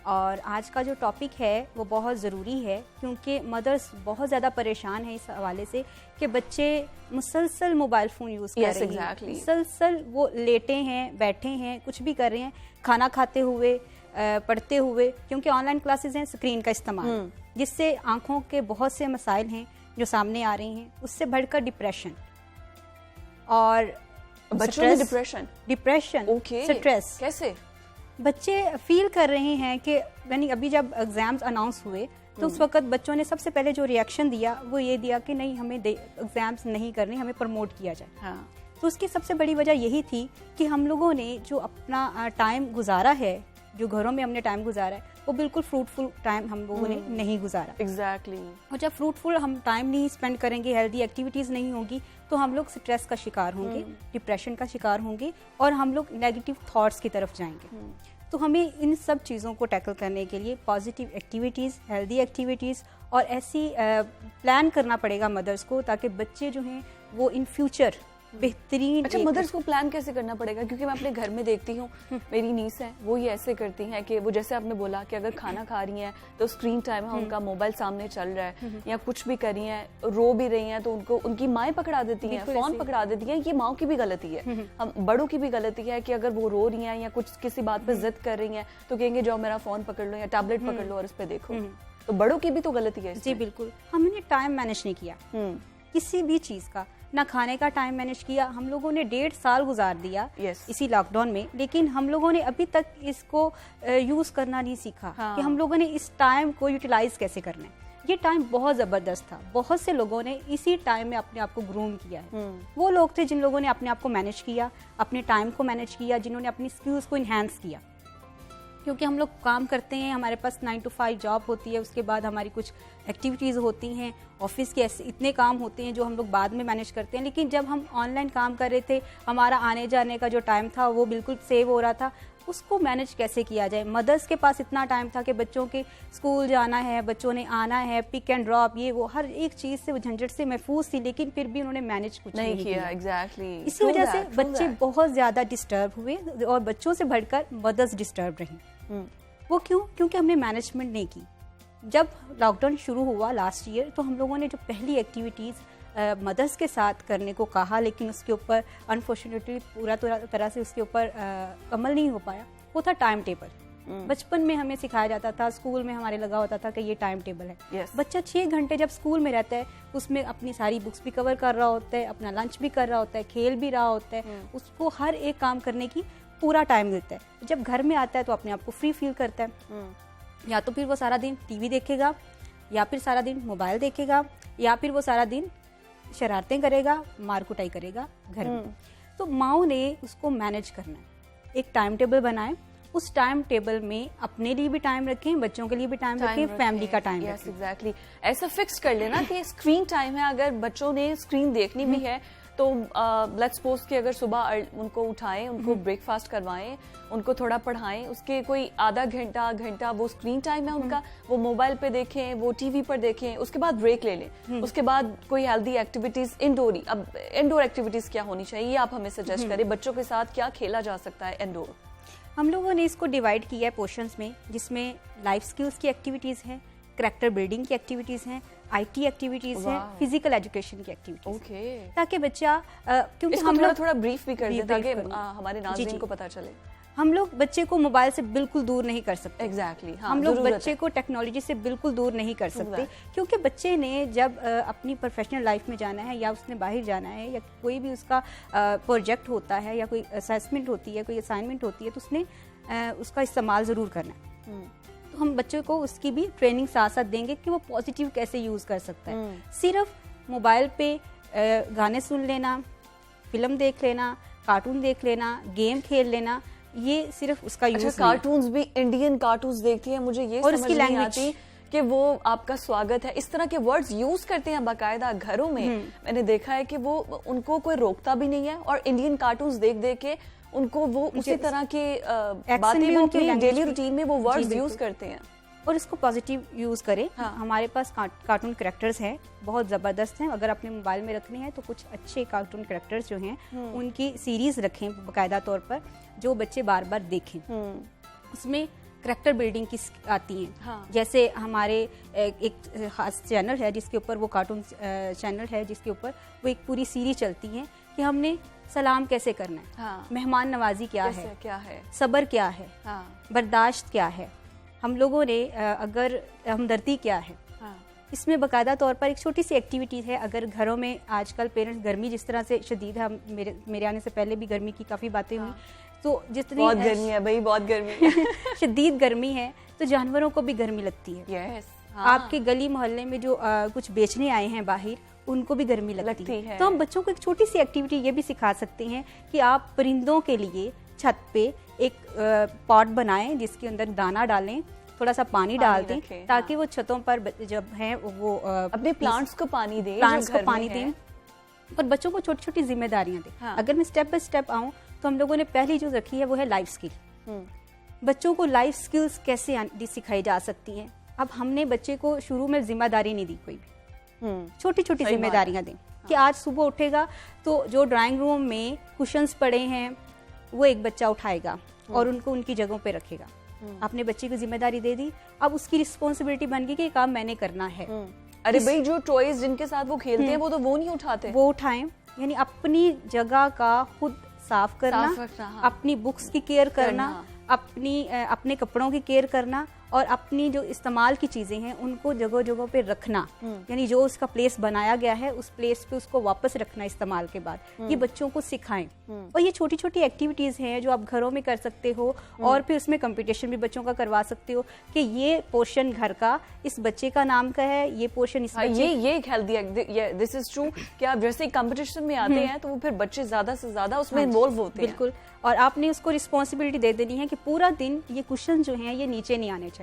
और आज का जो टॉपिक है वो बहुत ज़रूरी है क्योंकि मदर्स बहुत ज़्यादा परेशान है इस हवाले से कि बच्चे मुसलसल मोबाइल फ़ोन यूज़ कर रहे हैं, मुसलसल वो लेटे हैं, बैठे हैं, कुछ भी कर रहे हैं, खाना खाते हुए, पढ़ते हुए, क्योंकि ऑनलाइन क्लासेस हैं, स्क्रीन का इस्तेमाल, जिससे आँखों के बहुत से मसाइल हैं जो सामने आ रही हैं। उससे बढ़कर डिप्रेशन और बच्चों में डिप्रेशन, स्ट्रेस, कैसे बच्चे फील कर रहे हैं कि यानी अभी जब एग्जाम्स अनाउंस हुए तो उस वक्त बच्चों ने सबसे पहले जो रिएक्शन दिया वो ये दिया कि नहीं, हमें एग्जाम्स नहीं करने, हमें प्रमोट किया जाए। हाँ। तो उसकी सबसे बड़ी वजह यही थी कि हम लोगों ने जो अपना टाइम गुजारा है, जो घरों में हमने टाइम गुजारा है, वो बिल्कुल फ्रूटफुल टाइम हम लोगों ने नहीं गुजारा। एग्जैक्टली। और जब फ्रूटफुल हम टाइम नहीं स्पेंड करेंगे, हेल्दी एक्टिविटीज़ नहीं होगी, तो हम लोग स्ट्रेस का शिकार होंगे, डिप्रेशन का शिकार होंगे और हम लोग नेगेटिव थॉट्स की तरफ जाएंगे। तो हमें इन सब चीज़ों को टैकल करने के लिए पॉजिटिव एक्टिविटीज़, हेल्दी एक्टिविटीज़ और ऐसी प्लान करना पड़ेगा मदर्स को, ताकि बच्चे जो हैं वो इन फ्यूचर बेहतरीन। अच्छा, मदर्स को प्लान कैसे करना पड़ेगा? क्योंकि मैं अपने घर में देखती हूँ, मेरी नीस है, वो ये ऐसे करती हैं कि वो जैसे आपने बोला कि अगर खाना खा रही हैं तो स्क्रीन टाइम है उनका, मोबाइल सामने चल रहा है, या कुछ भी कर रही हैं, रो भी रही हैं तो उनको उनकी माएँ पकड़ा देती हैं, फोन पकड़ा देती हैं। ये माओ की भी गलती है, हम बड़ों की भी गलती है कि अगर वो रो रही हैं या कुछ किसी बात पर जिद कर रही हैं तो कहेंगे जाओ मेरा फोन पकड़ लो या टैबलेट पकड़ लो और इस पे देखो। तो बड़ों की भी तो गलती है। जी बिल्कुल, हमने टाइम मैनेज नहीं किया किसी भी चीज़ का, ना खाने का टाइम मैनेज किया। हम लोगों ने 1.5 साल गुजार दिया इसी लॉकडाउन में, लेकिन हम लोगों ने अभी तक इसको यूज़ करना नहीं सीखा कि हम लोगों ने इस टाइम को यूटिलाइज कैसे करना है। ये टाइम बहुत ज़बरदस्त था, बहुत से लोगों ने इसी टाइम में अपने आप को ग्रूम किया है। वो लोग थे जिन लोगों ने अपने आप को मैनेज किया, अपने टाइम को मैनेज किया, जिन्होंने अपनी स्किल्स को इन्हांस किया। क्योंकि हम लोग काम करते हैं, हमारे पास 9 to 5 जॉब होती है, उसके बाद हमारी कुछ एक्टिविटीज़ होती हैं, ऑफिस के ऐसे इतने काम होते हैं जो हम लोग बाद में मैनेज करते हैं। लेकिन जब हम ऑनलाइन काम कर रहे थे, हमारा आने जाने का जो टाइम था वो बिल्कुल सेव हो रहा था। उसको मैनेज कैसे किया जाए? मदर्स के पास इतना टाइम था कि बच्चों के स्कूल जाना है, बच्चों ने आना है, पिक एंड ड्रॉप, ये वो हर एक चीज़ से वो झंझट से महफूज थी, लेकिन फिर भी उन्होंने मैनेज कुछ नहीं किया। एग्जैक्टली। इसी वजह से बच्चे बहुत ज़्यादा डिस्टर्ब हुए और बच्चों से बढ़कर मदर्स डिस्टर्ब रहीं। वो क्यों? क्योंकि हमने मैनेजमेंट नहीं की। जब लॉकडाउन शुरू हुआ लास्ट ईयर, तो हम लोगों ने जो पहली एक्टिविटीज़ मदर्स के साथ करने को कहा, लेकिन उसके ऊपर अनफॉर्चुनेटली पूरा तरह से उसके ऊपर अमल नहीं हो पाया, वो था टाइम टेबल। बचपन में हमें सिखाया जाता था, स्कूल में हमारे लगा होता था कि ये टाइम टेबल है। बच्चा 6 घंटे जब स्कूल में रहता है, उसमें अपनी सारी बुक्स भी कवर कर रहा होता है, अपना लंच भी कर रहा होता है, खेल भी रहा होता है, उसको हर एक काम करने की पूरा टाइम मिलता है। जब घर में आता है तो अपने आप को फ्री फील करता है। या तो फिर वो सारा दिन टीवी देखेगा, या फिर सारा दिन मोबाइल देखेगा, या फिर वो सारा दिन शरारतें करेगा, मार कुटाई करेगा घर में। तो माओ ने उसको मैनेज करना है, एक टाइम टेबल बनाए, उस टाइम टेबल में अपने लिए भी टाइम रखें, बच्चों के लिए भी टाइम रखें, फैमिली का टाइम रखें। एग्जैक्टली। ऐसा फिक्स कर लेना कि स्क्रीन टाइम है, अगर बच्चों ने स्क्रीन देखनी भी है तो लेट्स सपोज कि अगर सुबह उनको उठाएं, उनको ब्रेकफास्ट करवाएं, उनको थोड़ा पढ़ाएं, उसके कोई आधा घंटा वो स्क्रीन टाइम है उनका, वो मोबाइल पे देखें, वो टीवी पर देखें, उसके बाद ब्रेक ले लें, उसके बाद कोई हेल्दी एक्टिविटीज इंडोर। अब इंडोर एक्टिविटीज क्या होनी चाहिए आप हमें सजेस्ट करें, बच्चों के साथ क्या खेला जा सकता है इंडोर? हम लोगों ने इसको डिवाइड किया है पोर्शंस में, जिसमें लाइफ स्किल्स की एक्टिविटीज़ हैं, करैक्टर बिल्डिंग की एक्टिविटीज़ हैं, IT एक्टिविटीज़ हैं, फिजिकल एजुकेशन की एक्टिविटीज़, ताकि बच्चा क्योंकि हम लोग थोड़ा ब्रीफ भी कर दें ताकि हमारे नाज़रीन को पता चले। हम लोग बच्चे को मोबाइल से बिल्कुल दूर नहीं कर सकते। एग्जैक्टली। हम लोग बच्चे को टेक्नोलॉजी से बिल्कुल दूर नहीं कर सकते, क्योंकि बच्चे ने जब अपनी प्रोफेशनल लाइफ में जाना है, या उसने बाहर जाना है, या कोई भी उसका प्रोजेक्ट होता है, या कोई असेसमेंट होती है, कोई असाइनमेंट होती है, तो उसने उसका इस्तेमाल ज़रूर करना है। तो हम बच्चों को उसकी भी ट्रेनिंग साथ साथ देंगे कि वो पॉजिटिव कैसे यूज़ कर सकता है। सिर्फ मोबाइल पे गाने सुन लेना, फिल्म देख लेना, कार्टून देख लेना, गेम खेल लेना, ये सिर्फ उसका यूज। कार्टून्स भी इंडियन कार्टून्स देखती है, मुझे ये और समझ नहीं आती कि वो आपका स्वागत है, इस तरह के वर्ड्स यूज करते हैं बाकायदा घरों में। मैंने देखा है कि वो उनको कोई रोकता भी नहीं है और इंडियन कार्टून्स देख देख के उनको वो उसी तरह के बातें वो अपनी डेली रूटीन में वो वर्ड्स यूज करते हैं और इसको पॉजिटिव यूज करें। हाँ। हमारे पास कार्टून कैरेक्टर्स हैं, बहुत ज़बरदस्त हैं। अगर अपने मोबाइल में रखने हैं तो कुछ अच्छे कार्टून कैरेक्टर्स जो हैं उनकी सीरीज रखें बाकायदा तौर पर, जो बच्चे बार बार देखें। उसमें कैरेक्टर बिल्डिंग की आती हैं। हाँ। जैसे हमारे एक खास चैनल है जिसके ऊपर वो कार्टून चैनल है जिसके ऊपर वो एक पूरी सीरीज चलती है कि हमने सलाम कैसे करना है। हाँ। मेहमान नवाजी क्या है, सब्र क्या है, हाँ। बर्दाश्त क्या है, हम लोगों ने अगर हमदर्दी क्या है। हाँ। इसमें बाकायदा तौर पर एक छोटी सी एक्टिविटी है। अगर घरों में आजकल पेरेंट्स, गर्मी जिस तरह से शदीद है, मेरे आने से पहले भी गर्मी की काफ़ी बातें हुई। तो जितनी बहुत गर्मी है भाई, बहुत गर्मी है शदीद गर्मी है तो जानवरों को भी गर्मी लगती है। yes, हाँ। आपके गली मोहल्ले में जो कुछ बेचने आए हैं बाहर, उनको भी गर्मी लगती है। तो हम बच्चों को एक छोटी सी एक्टिविटी ये भी सिखा सकते हैं कि आप परिंदों के लिए छत पे एक पॉट बनाएं जिसके अंदर दाना डालें, थोड़ा सा पानी डाल दें ताकि वो छतों पर जब है वो अपने प्लांट्स को पानी दें, और बच्चों को छोटी छोटी जिम्मेदारियां दें। हाँ। अगर मैं स्टेप बाय स्टेप आऊँ तो हम लोगों ने पहली जो रखी है वो है लाइफ स्किल। बच्चों को लाइफ स्किल्स कैसे सिखाई जा सकती हैं। अब हमने बच्चे को शुरू में जिम्मेदारी नहीं दी कोई भी, छोटी छोटी जिम्मेदारियां दें कि आज सुबह उठेगा तो जो ड्राइंग रूम में कुशन्स पड़े हैं वो एक बच्चा उठाएगा और उनको उनकी जगहों पे रखेगा। आपने बच्चे को जिम्मेदारी दे दी, अब उसकी रिस्पॉन्सिबिलिटी बन गई कि ये काम मैंने करना है। अरे भाई जो टॉयज जिनके साथ वो खेलते हैं वो नहीं उठाते, वो उठाएं। यानी अपनी जगह का खुद साफ करना, अपनी बुक्स की केयर करना, अपने कपड़ों की केयर करना और अपनी जो इस्तेमाल की चीजें हैं उनको जगह जगह पे रखना। यानी जो उसका प्लेस बनाया गया है उस प्लेस पे उसको वापस रखना इस्तेमाल के बाद। ये बच्चों को सिखाएं। और ये छोटी छोटी एक्टिविटीज हैं जो आप घरों में कर सकते हो और फिर उसमें कंपटीशन भी बच्चों का करवा सकते हो कि ये पोर्शन घर का इस बच्चे का नाम का है, ये पोर्शन इस बच्चे। ये एक हेल्दी, दिस इज ट्रू कि आप जैसे कंपटीशन में आते हैं तो वो फिर बच्चे ज्यादा से ज्यादा उसमें इन्वॉल्व होते हैं। बिल्कुल। और आपने उसको रिस्पॉन्सिबिलिटी दे देनी है कि पूरा दिन ये कुशन जो हैं ये नीचे नहीं आने चाहिए।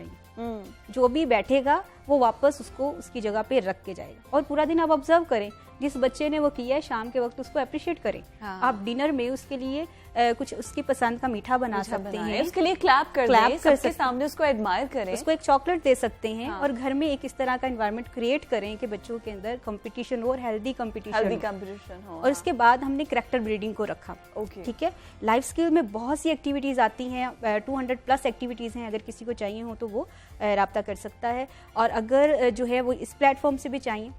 जो भी बैठेगा वो वापस उसको उसकी जगह पे रख के जाएगा। और पूरा दिन आप ऑब्जर्व करें, जिस बच्चे ने वो किया है शाम के वक्त उसको अप्रिशिएट करें। हाँ। आप डिनर में उसके लिए कुछ उसकी पसंद का मीठा बना सकते हैं, उसके लिए क्लैप कर सबके सामने उसको एडमायर करें, उसको एक चॉकलेट दे सकते हैं। हाँ। और घर में एक इस तरह का एनवायरनमेंट क्रिएट करें कि बच्चों के अंदर कंपटीशन हो और हेल्दी कंपटीशन हो। और उसके बाद हमने कैरेक्टर बिल्डिंग को रखा। ठीक है। लाइफ स्किल में बहुत सी एक्टिविटीज आती हैं, 200+ एक्टिविटीज हैं। अगर किसी को चाहिए हो तो वो राब्ता कर सकता है। और अगर जो है वो इस प्लेटफॉर्म से भी चाहिए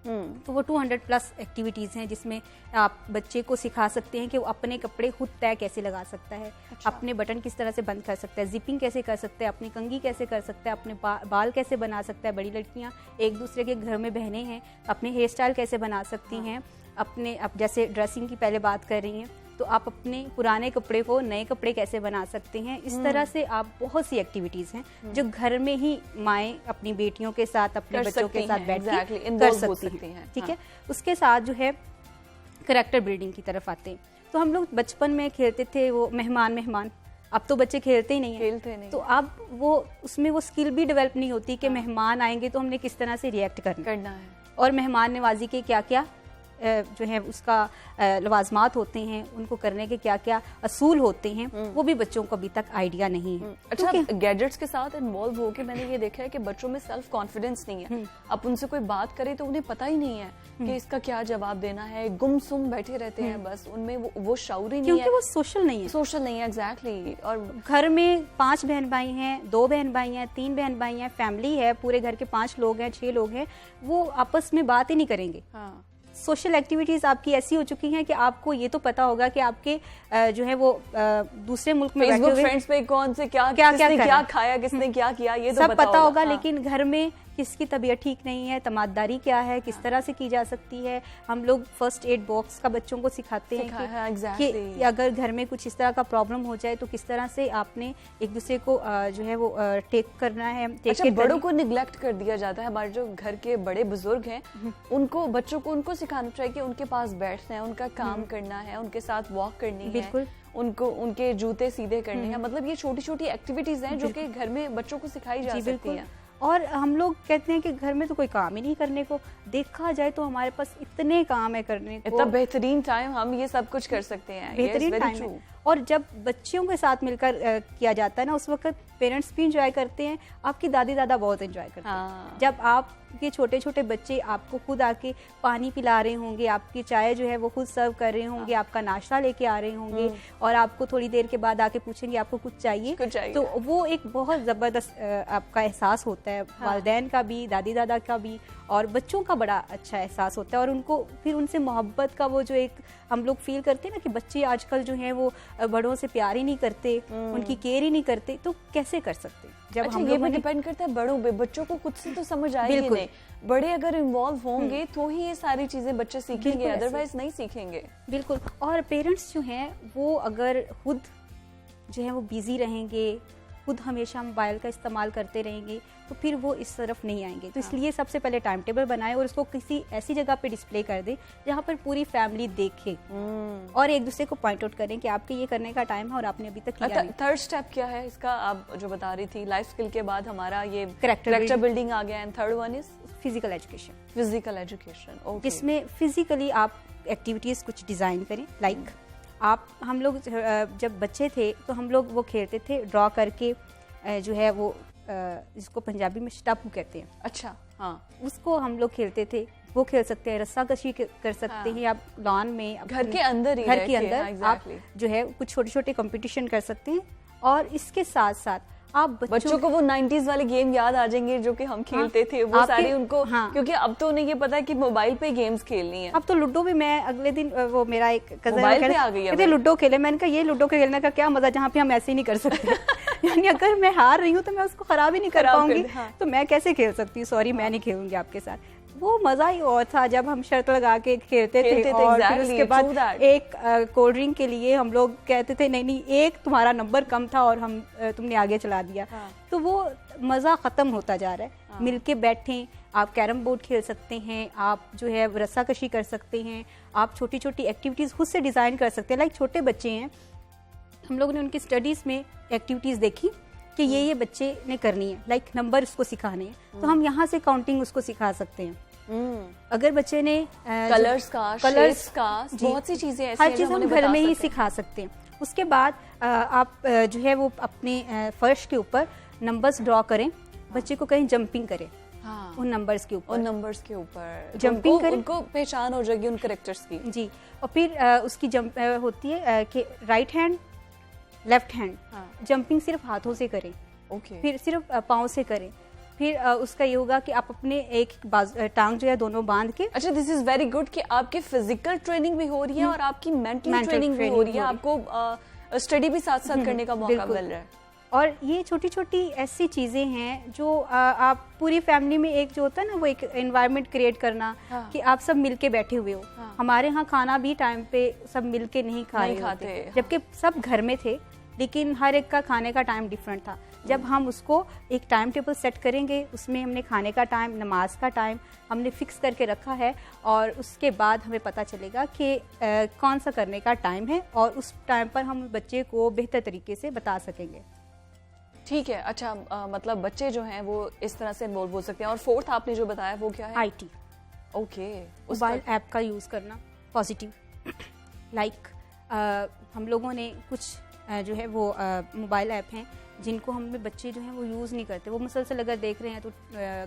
तो वो 200+ एक्टिविटीज हैं जिसमें आप बच्चे को सिखा सकते हैं कि वो अपने कपड़े खुद तय कैसे लगा सकता है। अच्छा। अपने बटन किस तरह से बंद कर सकता है, जिपिंग कैसे कर सकता है, अपनी कंघी कैसे कर सकता है, अपने बाल कैसे बना सकता है। बड़ी लड़कियां एक दूसरे के घर में बहनें हैं, अपने हेयर स्टाइल कैसे बना सकती हैं। अपने जैसे ड्रेसिंग की पहले बात कर रही हैं तो आप अपने पुराने कपड़े को नए कपड़े कैसे बना सकते हैं। इस तरह से आप बहुत सी एक्टिविटीज हैं जो घर में ही माएँ अपनी बेटियों के साथ, अपने बच्चों के साथ बैठ के कर सकती हैं। ठीक है। उसके साथ जो है कैरेक्टर बिल्डिंग की तरफ आते हैं। तो हम लोग बचपन में खेलते थे वो मेहमान, अब तो बच्चे खेलते ही नहीं है। तो अब वो उसमें वो स्किल भी डेवलप नहीं होती कि मेहमान आएंगे तो हमने किस तरह से रिएक्ट करना है और मेहमान नवाजी के क्या क्या जो है उसका लवाजमात होते हैं, उनको करने के क्या क्या असूल होते हैं, वो भी बच्चों को अभी तक आइडिया नहीं है। अच्छा, गैजेट्स के साथ इन्वॉल्व होकर मैंने ये देखा है कि बच्चों में सेल्फ कॉन्फिडेंस नहीं है। अब उनसे कोई बात करे तो उन्हें पता ही नहीं है कि इसका क्या जवाब देना है, गुमसुम बैठे रहते हैं बस। उनमें वो शऊर ही नहीं है क्योंकि वो सोशल नहीं है। एग्जैक्टली। और घर में 5 बहन भाई हैं, 2 बहन भाई हैं, 3 बहन भाई हैं, फैमिली है, पूरे घर के 5 लोग हैं, 6 लोग हैं, वो आपस में बात ही नहीं करेंगे। हाँ। सोशल एक्टिविटीज आपकी ऐसी हो चुकी हैं कि आपको ये तो पता होगा कि आपके जो है वो दूसरे मुल्क में फेसबुक फ्रेंड्स पे कौन से क्या खाया, किसने क्या किया, ये तो सब पता होगा। हाँ। लेकिन घर में किसकी तबीयत ठीक नहीं है, तमाददारी क्या है, किस तरह से की जा सकती है। हम लोग फर्स्ट एड बॉक्स का बच्चों को सिखाते हैं कि अगर घर में कुछ इस तरह का प्रॉब्लम हो जाए तो किस तरह से आपने एक दूसरे को जो है वो टेक करना है। अच्छा, बड़ों को निगलेक्ट कर दिया जाता है। हमारे जो घर के बड़े बुजुर्ग हैं उनको, बच्चों को उनको सिखाना चाहिए कि उनके पास बैठना है, उनका काम करना है, उनके साथ वॉक करनी है, बिल्कुल उनको उनके जूते सीधे करने हैं। मतलब ये छोटी छोटी एक्टिविटीज हैं जो कि घर में बच्चों को सिखाई जा सकती हैं। और हम लोग कहते हैं कि घर में तो कोई काम ही नहीं करने को, देखा जाए तो हमारे पास इतने काम है करने को, इतना बेहतरीन टाइम, हम ये सब कुछ कर सकते हैं, बेहतरीन टाइम है। और जब बच्चियों के साथ मिलकर किया जाता है ना, उस वक्त पेरेंट्स भी इंजॉय करते हैं, आपकी दादी दादा बहुत इंजॉय करते हैं। जब आपके छोटे छोटे बच्चे आपको खुद आके पानी पिला रहे होंगे, आपकी चाय जो है वो खुद सर्व कर रहे होंगे, आपका नाश्ता लेके आ रहे होंगे और आपको थोड़ी देर के बाद आके पूछेंगे आपको कुछ चाहिए, तो वो एक बहुत ज़बरदस्त आपका एहसास होता है, वालिदैन का भी, दादी दादा का भी, और बच्चों का बड़ा अच्छा एहसास होता है। और उनको फिर उनसे मोहब्बत का वो जो एक हम लोग फील करते हैं ना कि बच्चे आजकल जो हैं वो बड़ों से प्यार ही नहीं करते, उनकी केयर ही नहीं करते, तो कैसे कर सकते? जब हम ये भी डिपेंड करता है बड़ों पे, बच्चों को खुद से तो समझ आएगी नहीं, बड़े अगर इन्वॉल्व होंगे तो ही ये सारी चीजें बच्चे सीखेंगे, अदरवाइज नहीं सीखेंगे। बिल्कुल। और पेरेंट्स जो हैं वो अगर खुद जो है वो बिजी रहेंगे, खुद हमेशा मोबाइल का इस्तेमाल करते रहेंगे, तो फिर वो इस तरफ नहीं आएंगे। तो इसलिए सबसे पहले टाइम टेबल बनाएं और उसको किसी ऐसी जगह पे डिस्प्ले कर दें जहाँ पर पूरी फैमिली देखे और एक दूसरे को पॉइंट आउट करें कि आपके ये करने का टाइम है और आपने अभी तक किया नहीं। थर्ड स्टेप क्या है इसका, आप जो बता रही थी, लाइफ स्किल के बाद हमारा ये कैरेक्टर बिल्डिंग आ गया, and third one is physical education. Physical education, जिसमें फिजिकली आप एक्टिविटीज कुछ डिजाइन करें, लाइक हम लोग जब बच्चे थे तो हम लोग वो खेलते थे ड्रॉ करके, जो है वो जिसको पंजाबी में स्टापू कहते हैं। अच्छा, हाँ, उसको हम लोग खेलते थे, वो खेल सकते हैं, रस्सा कशी कर सकते हैं आप लॉन में, घर के अंदर ही, घर के अंदर आप जो है कुछ छोटे छोटे कंपटीशन कर सकते हैं। और इसके साथ साथ आप बच्चों को वो 90s वाले गेम याद आ जाएंगे जो कि हम खेलते थे, वो सारे उनको, क्योंकि अब तो उन्हें ये पता है कि मोबाइल पे गेम्स खेलनी है। अब तो लूडो भी, मैं अगले दिन वो मेरा एक कजन आ गई है, लूडो खेले, मैंने कहा ये लूडो खेलने का क्या मजा जहाँ पे हम ऐसे ही नहीं कर सकते यानी अगर मैं हार रही हूँ तो मैं उसको खराब ही नहीं कर पाऊंगी, तो मैं कैसे खेल सकती हूँ, सॉरी मैं नहीं खेलूंगी आपके साथ। वो मजा ही और था जब हम शर्त लगा के खेलते थे और फिर उसके बाद एक कोल्ड ड्रिंक के लिए हम लोग कहते थे नहीं एक तुम्हारा नंबर कम था और हम तुमने आगे चला दिया। तो वो मजा खत्म होता जा रहा है। मिलके बैठे, आप कैरम बोर्ड खेल सकते हैं, आप जो है रस्साकशी कर सकते हैं, आप छोटी छोटी एक्टिविटीज खुद से डिजाइन कर सकते हैं। लाइक छोटे बच्चे हैं, हम लोगों ने उनकी स्टडीज में एक्टिविटीज देखी कि ये बच्चे ने करनी है, लाइक नंबर उसको सिखाने हैं, तो हम यहाँ से काउंटिंग उसको सिखा सकते हैं। अगर बच्चे ने कलर्स का बहुत सी चीजें ऐसी हर चीज हम घर में ही सिखा सकते हैं। उसके बाद आप जो है वो अपने फर्श के ऊपर नंबर्स ड्रॉ करें, बच्चे को कहीं जंपिंग करें उन नंबर्स के ऊपर जंपिंग करें, उनको पहचान हो जाएगी उन कैरेक्टर्स की जी। और फिर उसकी जंप होती है कि right hand left hand, jumping सिर्फ हाथों से करें, फिर सिर्फ पाँव से करें। फिर उसका ये होगा कि आप अपने एक टांग जो है दोनों बांध के। अच्छा, दिस इज वेरी गुड कि आपकी फिजिकल ट्रेनिंग भी हो रही है और आपकी मेंटल ट्रेनिंग भी हो रही है, आपको स्टडी भी साथ साथ करने का मौका मिल रहा है। और ये छोटी छोटी ऐसी चीजें हैं जो आप पूरी फैमिली में एक जो होता है ना वो एक एनवायरनमेंट क्रिएट करना, कि आप सब मिलके बैठे हुए हो। हमारे यहाँ खाना भी टाइम पे सब मिलके नहीं खाते, जबकि सब घर में थे, लेकिन हर एक का खाने का टाइम डिफरेंट था। जब हम उसको एक टाइम टेबल सेट करेंगे, उसमें हमने खाने का टाइम, नमाज का टाइम हमने फिक्स करके रखा है, और उसके बाद हमें पता चलेगा कि कौन सा करने का टाइम है, और उस टाइम पर हम बच्चे को बेहतर तरीके से बता सकेंगे। ठीक है। अच्छा, मतलब बच्चे जो हैं वो इस तरह से बोल सकते हैं। और फोर्थ आपने जो बताया वो क्या है? आईटी। ओके। मोबाइल ऐप का यूज़ करना पॉजिटिव, लाइक हम लोगों ने कुछ जो है वो मोबाइल ऐप हैं जिनको हमें बच्चे जो हैं वो यूज़ नहीं करते। वो मुसलसल अगर देख रहे हैं तो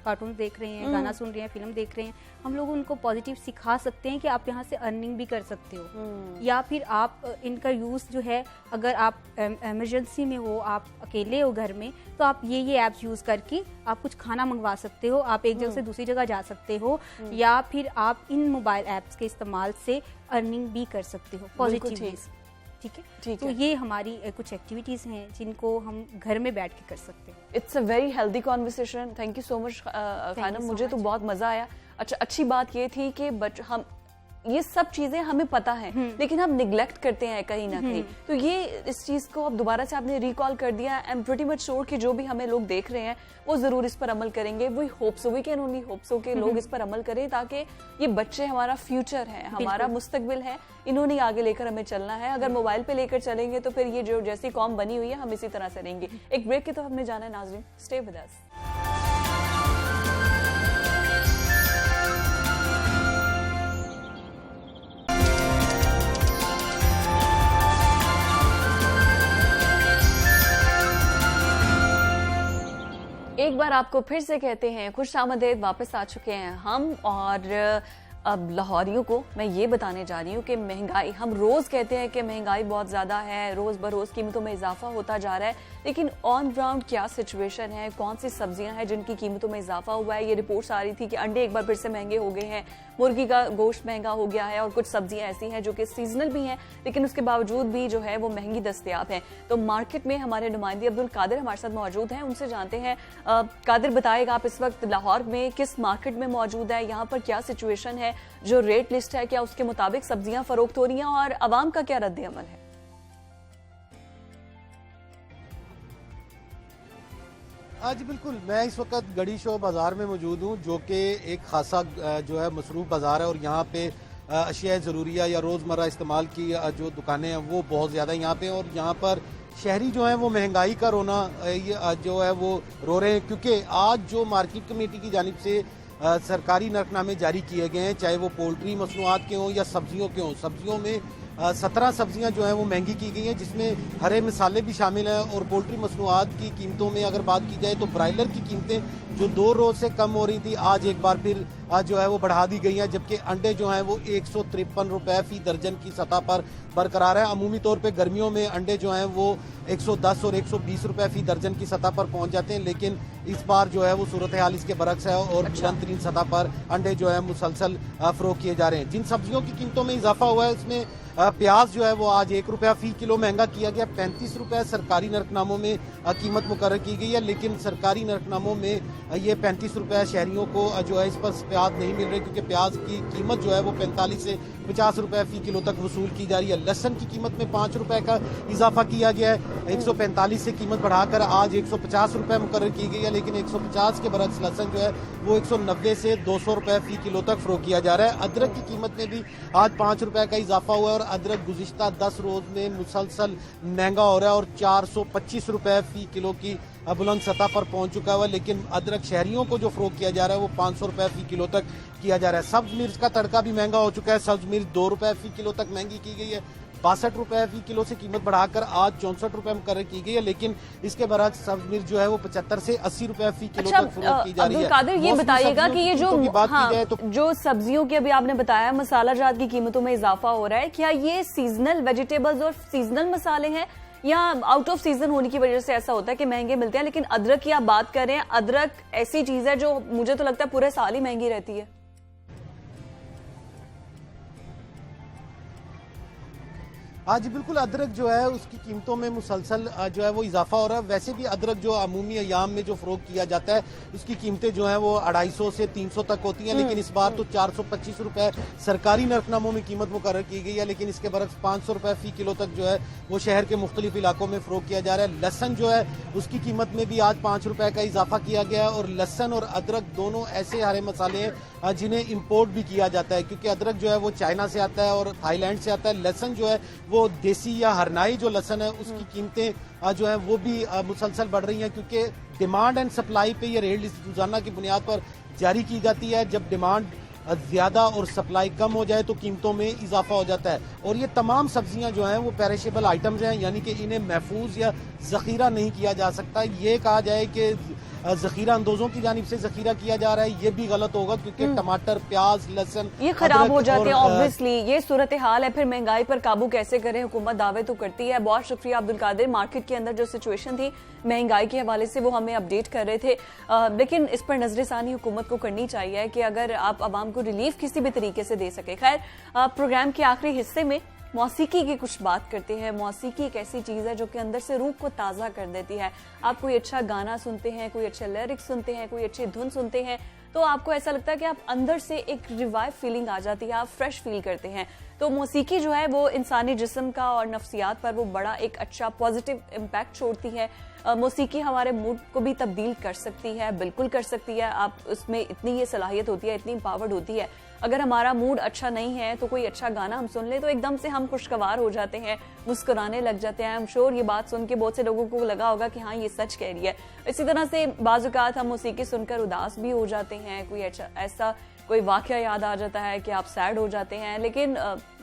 कार्टून देख रहे हैं, गाना सुन रहे हैं, फिल्म देख रहे हैं, हम लोग उनको पॉजिटिव सिखा सकते हैं कि आप यहाँ से अर्निंग भी कर सकते हो। या फिर आप इनका यूज़ जो है, अगर आप इमरजेंसी में हो, आप अकेले हो घर में, तो आप ये ऐप्स यूज़ करके आप कुछ खाना मंगवा सकते हो, आप एक जगह से दूसरी जगह जा सकते हो, या फिर आप इन मोबाइल ऐप्स के इस्तेमाल से अर्निंग भी कर सकते हो पॉजिटिव। ठीक है। तो ये हमारी कुछ एक्टिविटीज हैं जिनको हम घर में बैठ के कर सकते हैं। It's a very healthy conversation. Thank you so much Khanam, मुझे तो बहुत मजा आया। अच्छा, अच्छी बात ये थी कि हम ये सब चीजें हमें पता है, लेकिन हम निग्लेक्ट करते हैं कहीं ना कहीं। तो ये इस चीज को अब दोबारा से आपने रिकॉल कर दिया। I am pretty much sure कि जो भी हमें लोग देख रहे हैं वो जरूर इस पर अमल करेंगे। We hope so, we can only hope so कि लोग इस पर अमल करें, ताकि ये बच्चे हमारा फ्यूचर है, हमारा मुस्तकबिल है, इन्होंने आगे लेकर हमें चलना है। अगर मोबाइल पे लेकर चलेंगे तो फिर ये जो जैसी कौम बनी हुई है हम इसी तरह से रहेंगे। एक ब्रेक के तो हमने जाना है नाज़रीन, स्टे विद अस। एक बार आपको फिर से कहते हैं खुशामदीद, वापस आ चुके हैं हम। और अब लाहौरियों को मैं ये बताने जा रही हूँ कि महंगाई, हम रोज कहते हैं कि महंगाई बहुत ज्यादा है, रोज बरोज कीमतों में इजाफा होता जा रहा है, लेकिन ऑन ग्राउंड क्या सिचुएशन है, कौन सी सब्जियां हैं जिनकी कीमतों में इजाफा हुआ है। ये रिपोर्ट्स आ रही थी कि अंडे एक बार फिर से महंगे हो गए हैं, मुर्गी का गोश्त महंगा हो गया है, और कुछ सब्जियां ऐसी हैं जो कि सीजनल भी हैं लेकिन उसके बावजूद भी जो है वो महंगी दस्तयाब है। तो मार्केट में हमारे नुमाइंदे अब्दुल कादिर हमारे साथ मौजूद हैं, उनसे जानते हैं। कादिर, बताएगा आप इस वक्त लाहौर में किस मार्केट में मौजूद है, यहाँ पर क्या सिचुएशन है, जो रेट लिस्ट है क्या उसके मुताबिक सब्जियां फरोख्त हो रही हैं, और अवाम का क्या रद्द अमल है? आज बिल्कुल, मैं इस वक्त गड़ी शो बाजार में मौजूद हूँ, जो कि एक खासा जो है मसरूफ बाजार है, और यहाँ पे अशिया ज़रूरिया या रोज़मर्रा इस्तेमाल की जो दुकानें हैं वो बहुत ज़्यादा यहाँ पे, और यहाँ पर शहरी जो है वो महंगाई का रोना जो है वो रो रहे हैं, क्योंकि आज जो मार्केट कमेटी की जानिब से सरकारी नरकनामे जारी किए गए हैं, चाहे वो पोल्ट्री मसनूआत के हों या सब्जियों के हों। सब्जियों में 17 सब्जियां जो हैं वो महंगी की गई हैं, जिसमें हरे मसाले भी शामिल हैं। और पोल्ट्री मसनूआत की कीमतों में अगर बात की जाए तो ब्रायलर की कीमतें जो 2 रोज से कम हो रही थी, आज एक बार फिर जो है वो बढ़ा दी गई हैं, जबकि अंडे जो हैं वो 153 रुपए फी दर्जन की सतह पर बरकरार है। अमूमी तौर पे गर्मियों में अंडे जो हैं वो 110 और 120 रुपए फी दर्जन की सतह पर पहुंच जाते हैं, लेकिन इस बार जो है वो सूरत हाल इसके बरक्स है, और बुलंद तरीन सतह पर अंडे जो है मुसलसल फरोख्त किए जा रहे हैं। जिन सब्जियों की कीमतों में इजाफा हुआ है उसमें प्याज जो है वो आज 1 रुपया फी किलो महंगा किया गया। 35 रुपए सरकारी नरकनामों में कीमत मुकर्रर की गई है, लेकिन सरकारी नरकनामों में ये 35 रुपए शहरियों को जो है इस पर प्याज नहीं मिल रहे, क्योंकि प्याज की कीमत जो है वो 45 से 50 रुपए फी किलो तक वसूल की जा रही है। लहसन की कीमत में 5 रुपए का इजाफा किया गया है, 145 से कीमत बढ़ाकर आज 150 रुपए मुकर्रर की गई है, लेकिन 150 के बरक्स लहसन जो है वो 190 से 200 रुपए फी किलो तक फरोख्त किया जा रहा है। अदरक की कीमत में भी आज 5 रुपए का इजाफा हुआ है, और अदरक गुज़िश्ता 10 रोज में मुसलसल महंगा हो रहा है, और 425 रुपए फी किलो की बुलंद सतह पर पहुंच चुका हुआ है। लेकिन अदरक शहरियों को जो फरोख्त किया जा रहा है वो 500 रुपए फी किलो तक किया जा रहा है। सब्ज मिर्च का तड़का भी महंगा हो चुका है, सब्ज मिर्च 2 रुपए फी किलो तक महंगी की गई है, 62 रुपए फी किलो से कीमत बढ़ाकर आज 64 रुपए मुकर्रर की गई है, लेकिन इसके बरक्स सब्ज मिर्च जो है वो 75 से 80 रुपए फी किलो तक फरोख्त की जा रही है। कादिर, ये बताइएगा कि ये जो सब्जियों की अभी आपने बताया मसाला जात की कीमतों में इजाफा हो रहा है, क्या ये सीजनल वेजिटेबल्स और सीजनल मसाले हैं, या आउट ऑफ सीजन होने की वजह से ऐसा होता है कि महंगे मिलते हैं? लेकिन अदरक की आप बात कर रहे हैं, अदरक ऐसी चीज है जो मुझे तो लगता है पूरे साल ही महंगी रहती है। आज बिल्कुल, अदरक जो है उसकी कीमतों में मुसलसल जो है वो इजाफा हो रहा है। वैसे भी अदरक जो अमूमी अयाम में जो फरोख्त किया जाता है उसकी कीमतें जो है वो 250 से 300 तक होती हैं, लेकिन इस बार तो 425 रुपए सरकारी नरकनामों में कीमत मुकर्रर की गई है, लेकिन इसके बरक्स 500 रुपए फी किलो तक जो है वो शहर के मुख्तलिफ इलाकों में फरोख्त किया जा रहा है। लहसन जो है उसकी कीमत में भी आज 5 रुपए का इजाफा किया गया है, और लहसन और अदरक दोनों ऐसे हरे मसाले हैं जिन्हें इम्पोर्ट भी किया जाता है, क्योंकि अदरक जो है वो चाइना से आता है और थाईलैंड से आता है। लहसन जो है वो देसी या हरनाई जो लहसन है उसकी कीमतें जो है वो भी मुसलसल बढ़ रही हैं, क्योंकि डिमांड एंड सप्लाई पे ये रेट लिस्ट रोजाना की बुनियाद पर जारी की जाती है। जब डिमांड ज्यादा और सप्लाई कम हो जाए तो कीमतों में इजाफा हो जाता है। और ये तमाम सब्जियां जो हैं वो पेरिशेबल आइटम्स हैं, यानी कि इन्हें महफूज या जखीरा नहीं किया जा सकता। ये कहा जाए कि जखीरा अंदोजों की जानिब से जखीरा किया जा रहा है, ये भी गलत होगा, क्योंकि टमाटर, प्याज, लहसुन ये खराब हो जाते हैं। ऑब्वियसली ये सूरत हाल है, फिर महंगाई पर काबू कैसे करें? हुकूमत दावे तो करती है। बहुत शुक्रिया अब्दुल कादिर, मार्केट के अंदर जो सिचुएशन थी महंगाई के हवाले से वो हमें अपडेट कर रहे थे, लेकिन इस पर नजरसानी हुकूमत को करनी चाहिए कि अगर आप आवाम को रिलीफ किसी भी तरीके से दे सके। खैर, प्रोग्राम के आखिरी हिस्से में मौसीकी की कुछ बात करते हैं। मौसीकी एक ऐसी चीज है जो कि अंदर से रूह को ताजा कर देती है। आप कोई अच्छा गाना सुनते हैं, कोई अच्छे लिरिक्स सुनते हैं, कोई अच्छी धुन सुनते हैं, तो आपको ऐसा लगता है कि आप अंदर से एक रिवाइव फीलिंग आ जाती है, आप फ्रेश फील करते हैं। तो मौसीकी जो है वो इंसानी जिस्म का और नफ्सियात पर वो बड़ा एक अच्छा पॉजिटिव इम्पैक्ट छोड़ती है। मौसीकी हमारे मूड को भी तब्दील कर सकती है, बिल्कुल कर सकती है। आप उसमें इतनी ये सलाहियत होती है, इतनी पावर्ड होती है। अगर हमारा मूड अच्छा नहीं है तो कोई अच्छा गाना हम सुन ले तो एकदम से हम खुशगवार हो जाते हैं, मुस्कुराने लग जाते हैं। आई एम श्योर ये बात सुन के बहुत से लोगों को लगा होगा कि हाँ ये सच कह रही है। इसी तरह से बाज़ औक़ात हम मौसीकी सुनकर उदास भी हो जाते हैं, कोई अच्छा ऐसा कोई वाकया याद आ जाता है कि आप सैड हो जाते हैं। लेकिन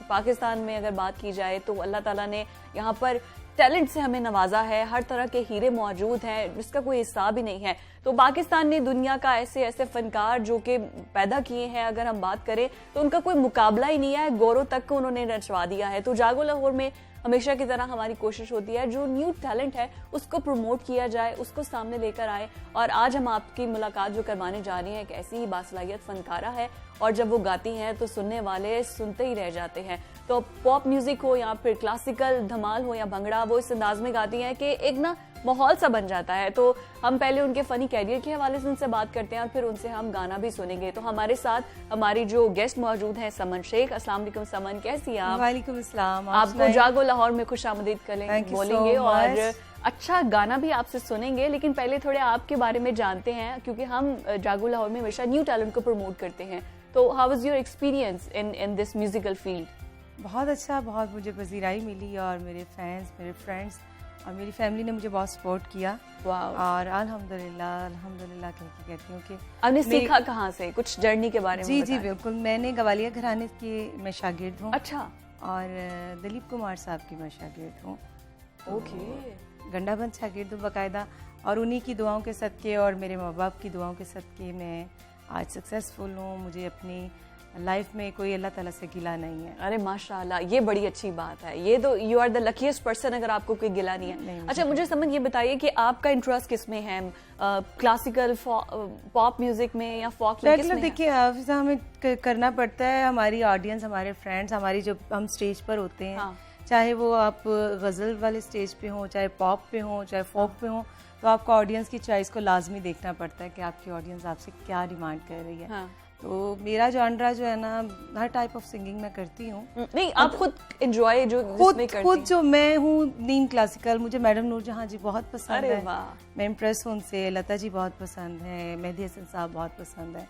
पाकिस्तान में अगर बात की जाए तो अल्लाह ताला ने यहाँ पर टैलेंट से हमें नवाजा है, हर तरह के हीरे मौजूद हैं जिसका कोई हिसाब ही नहीं है। तो पाकिस्तान ने दुनिया का ऐसे ऐसे फनकार जो कि पैदा किए हैं, अगर हम बात करें तो उनका कोई मुकाबला ही नहीं है, गौरव तक को उन्होंने नचवा दिया है। तो जागो लाहौर में हमेशा की तरह हमारी कोशिश होती है जो न्यू टैलेंट है उसको प्रमोट किया जाए, उसको सामने लेकर आए। और आज हम आपकी मुलाकात जो करवाने जा रही हैं एक ऐसी ही बासलाहियत फनकारा है और जब वो गाती हैं तो सुनने वाले सुनते ही रह जाते हैं। तो पॉप म्यूजिक हो या फिर क्लासिकल धमाल हो या भंगड़ा, वो इस अंदाज में गाती हैं कि एक ना माहौल सा बन जाता है। तो हम पहले उनके फनी कैरियर के हवाले से उनसे बात करते हैं और फिर उनसे हम गाना भी सुनेंगे। तो हमारे साथ हमारी जो गेस्ट मौजूद हैं समन शेख। अस्सलाम वालेकुम समन, कैसी हैं आप? वालेकुम अस्सलाम। आपको जागो लाहौर में खुशामदीद बोलेंगे और अच्छा गाना भी आपसे सुनेंगे, लेकिन पहले थोड़े आपके बारे में जानते हैं क्योंकि हम जागो लाहौर में हमेशा न्यू टैलेंट को प्रमोट करते हैं। तो how was your experience in this musical field? बहुत अच्छा, बहुत मुझे पजीराई मिली और मेरे फैंस, मेरे फ्रेंड्स और मेरी फैमिली ने मुझे बहुत सपोर्ट किया। और अल्हम्दुलिल्लाह कहती हूँ कि आपने सीखा कहाँ से, कुछ जर्नी के बारे में? जी बिल्कुल, मैंने गवालिया घराने की मैं शागिर्द हूँ। अच्छा। और दिलीप कुमार साहब की मैं शागिर्द हूँ। ओके। गंडाबंद शागिर्द हूँ बाकायदा, और उन्हीं की दुआओं के सदके और मेरे माँ बाप की दुआओं के सदके मैं आज सक्सेसफुल हूँ। मुझे अपनी लाइफ में कोई अल्लाह ताला से गिला नहीं है। अरे माशाल्लाह, ये बड़ी अच्छी बात है। ये तो you are the luckiest person अगर आपको कोई गिला नहीं है। अच्छा, मुझे समझ ये बताइए कि आपका इंटरेस्ट किस में है, क्लासिकल, पॉप म्यूजिक में या फोक में? रेगुलर देखिए हाफिजा, हमें करना पड़ता है। हमारी ऑडियंस, हमारे फ्रेंड्स, हमारी जो हम स्टेज पर होते हैं, चाहे वो आप गजल वाले स्टेज पे हो, चाहे पॉप पे हो, चाहे फोक पे हो, तो आपको ऑडियंस की चॉइस को लाजमी देखना पड़ता है कि आपकी ऑडियंस आपसे क्या डिमांड कर रही है। तो मेरा जॉनरा जो है ना, हर टाइप ऑफ सिंगिंग मैं करती हूँ। नहीं, आप खुद एंजॉय जो खुद जो मैं हूँ नीम क्लासिकल, मुझे मैडम नूरजहां जी बहुत पसंद है। मैं इम्प्रेस हूँ उनसे। लता जी बहुत पसंद है, मेहदी हसन साहब बहुत पसंद है।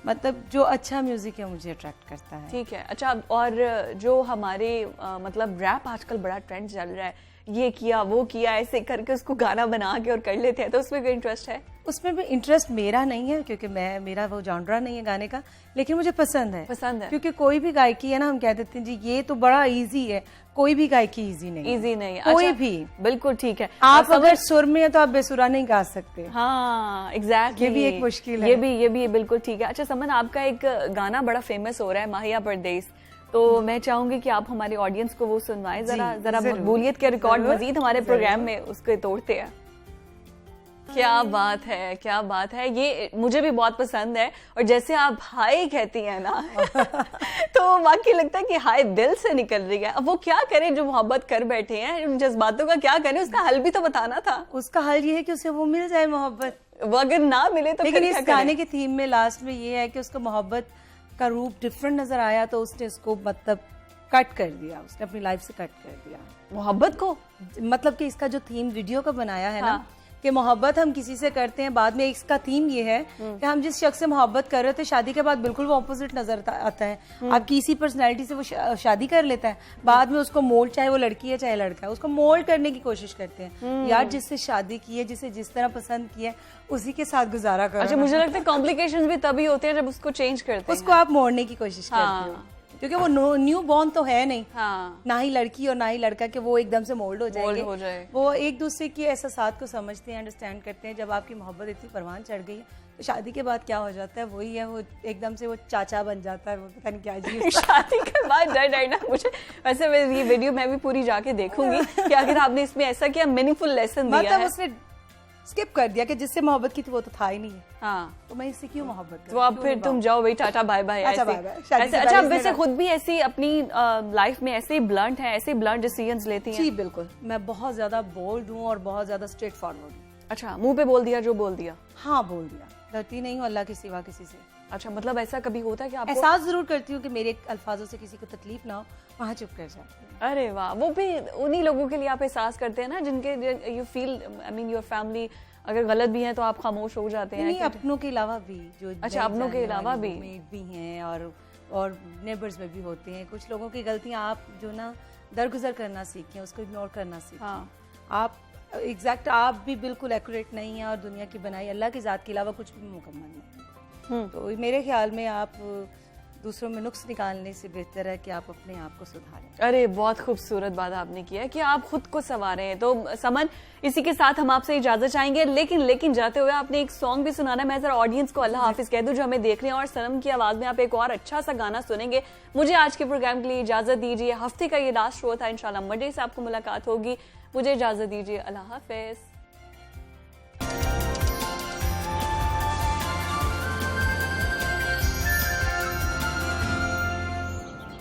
मतलब जो अच्छा म्यूजिक है मुझे अट्रैक्ट करता है। ठीक है। अच्छा, और जो हमारे मतलब रैप आजकल बड़ा ट्रेंड चल रहा है, ये किया वो किया ऐसे करके उसको गाना बना के और कर लेते हैं, तो उसमें कोई इंटरेस्ट है? उसमें भी इंटरेस्ट मेरा नहीं है क्योंकि मेरा वो जॉनरा नहीं है गाने का, लेकिन मुझे पसंद है। क्योंकि कोई भी गायकी है ना, हम कह देते हैं जी ये तो बड़ा इजी है, कोई भी गायकी इजी नहीं है। कोई अच्छा, भी। बिल्कुल ठीक है। आप अगर सुर में है तो आप बेसुरा नहीं गा सकते। हाँ एग्जैक्टली, ये भी एक मुश्किल है। ये भी बिल्कुल ठीक है। अच्छा समन, आपका एक गाना बड़ा फेमस हो रहा है, माहिया परदेस, तो मैं चाहूंगी कि आप हमारे ऑडियंस को वो सुनवाएं जरा मकबूलियत के रिकॉर्ड मजीद हमारे प्रोग्राम में उसके तोड़ते हैं। क्या बात है, क्या बात है। ये मुझे भी बहुत पसंद है। और जैसे आप हाय कहती हैं ना तो वाकई लगता है कि हाय दिल से निकल रही है। अब वो क्या करें जो मोहब्बत कर बैठे हैं, उन जज्बातों का क्या करें, उसका हल भी तो बताना था। उसका हल ये है कि उसे वो मिल जाए मोहब्बत, वो अगर ना मिले तो लेकिन इस गाने के थीम में लास्ट में ये है कि उसको मोहब्बत का रूप डिफरेंट नजर आया तो उसने उसको मतलब कट कर दिया, उसने अपनी लाइफ से कट कर दिया मोहब्बत को। मतलब कि इसका जो थीम वीडियो का बनाया है ना, कि मोहब्बत हम किसी से करते हैं, बाद में इसका थीम ये है कि हम जिस शख्स से मोहब्बत कर रहे थे शादी के बाद बिल्कुल वो ऑपोजिट नजर आता है। आपकी इसी पर्सनैलिटी से वो शादी कर लेता है, बाद में उसको मोल्ड, चाहे वो लड़की है चाहे लड़का है, उसको मोल्ड करने की कोशिश करते हैं। यार जिससे शादी की है, जिसे जिस तरह पसंद किया है, उसी के साथ गुजारा करो। अच्छा, मुझे लगता है कॉम्प्लिकेशंस भी तभी होते हैं जब उसको चेंज करते हैं, उसको आप मोड़ने की कोशिश करते हो, क्योंकि वो न्यू बॉर्न तो है नहीं। ना ही लड़की और ना ही लड़का कि वो एकदम से मोल्ड हो जाएंगे। वो एक दूसरे की एहसासात को समझते हैं, अंडरस्टैंड करते हैं। जब आपकी मोहब्बत इतनी परवान चढ़ गई तो शादी के बाद क्या हो जाता है, वही है, वो एकदम से वो चाचा बन जाता है, वो पता नहीं क्या जी शादी के बाद डर ना मुझे। वैसे ये वीडियो मैं भी पूरी जाके देखूंगी कि आखिर आपने इसमें ऐसा क्या मीनिंगफुल लेसन दिया है। उसने स्किप कर दिया कि जिससे मोहब्बत की थी वो तो था ही नहीं है। हाँ, तो मैं इससे क्यों मोहब्बत करूं? तो अब फिर तुम जाओ भाई, टाटा बाय बाय। अच्छा, वैसे खुद भी ऐसी अपनी लाइफ में ऐसे ब्लंट है, ऐसे ब्लंट डिसीजंस लेती हैं? जी बिल्कुल, मैं बहुत ज्यादा बोल्ड हूँ और बहुत ज्यादा स्ट्रेट फॉरवर्ड हूँ। अच्छा, मुंह पे बोल दिया जो बोल दिया? हाँ बोल दिया, डरती नहीं हूँ अल्लाह के सिवा किसी से। अच्छा, मतलब ऐसा कभी होता है कि आपको एहसास जरूर करती हूँ कि मेरे अल्फाजों से किसी को तकलीफ ना हो, वहाँ चुप कर जाती हूँ। अरे वाह, वो भी उन्हीं लोगों के लिए आप एहसास करते हैं ना जिनके you feel, I mean your family अगर गलत भी है तो आप खामोश हो जाते हैं? नहीं, अपनों के अलावा भी जो अच्छा, अपनों के अलावा भी भी हैं और नेबर्स में भी होते हैं। कुछ लोगों की गलतियां आप जो ना दरगुजर करना सीखें, उसको इग्नोर करना सीखें। आप एग्जैक्ट आप भी बिल्कुल एक्यूरेट नहीं है और दुनिया की बनाई अल्लाह की ज़ात के अलावा कुछ भी मुकम्मल नहीं। तो मेरे ख्याल में आप दूसरों में नुक्स निकालने से बेहतर है कि आप अपने आप को सुधारें। अरे बहुत खूबसूरत बात आपने किया कि आप खुद को संवारें। तो समन, इसी के साथ हम आपसे इजाजत चाहेंगे, लेकिन जाते हुए आपने एक सॉन्ग भी सुनाना है। मैं जरा ऑडियंस को अल्लाह हाफिज कह दूं जो हमें देख रहे हैं, और सनम की आवाज में आप एक और अच्छा सा गाना सुनेंगे। मुझे आज के प्रोग्राम के लिए इजाजत दीजिए। हफ्ते का ये लास्ट शो था, इंशाल्लाह मंडे से आपको मुलाकात होगी। मुझे इजाजत दीजिए, अल्लाह हाफिज।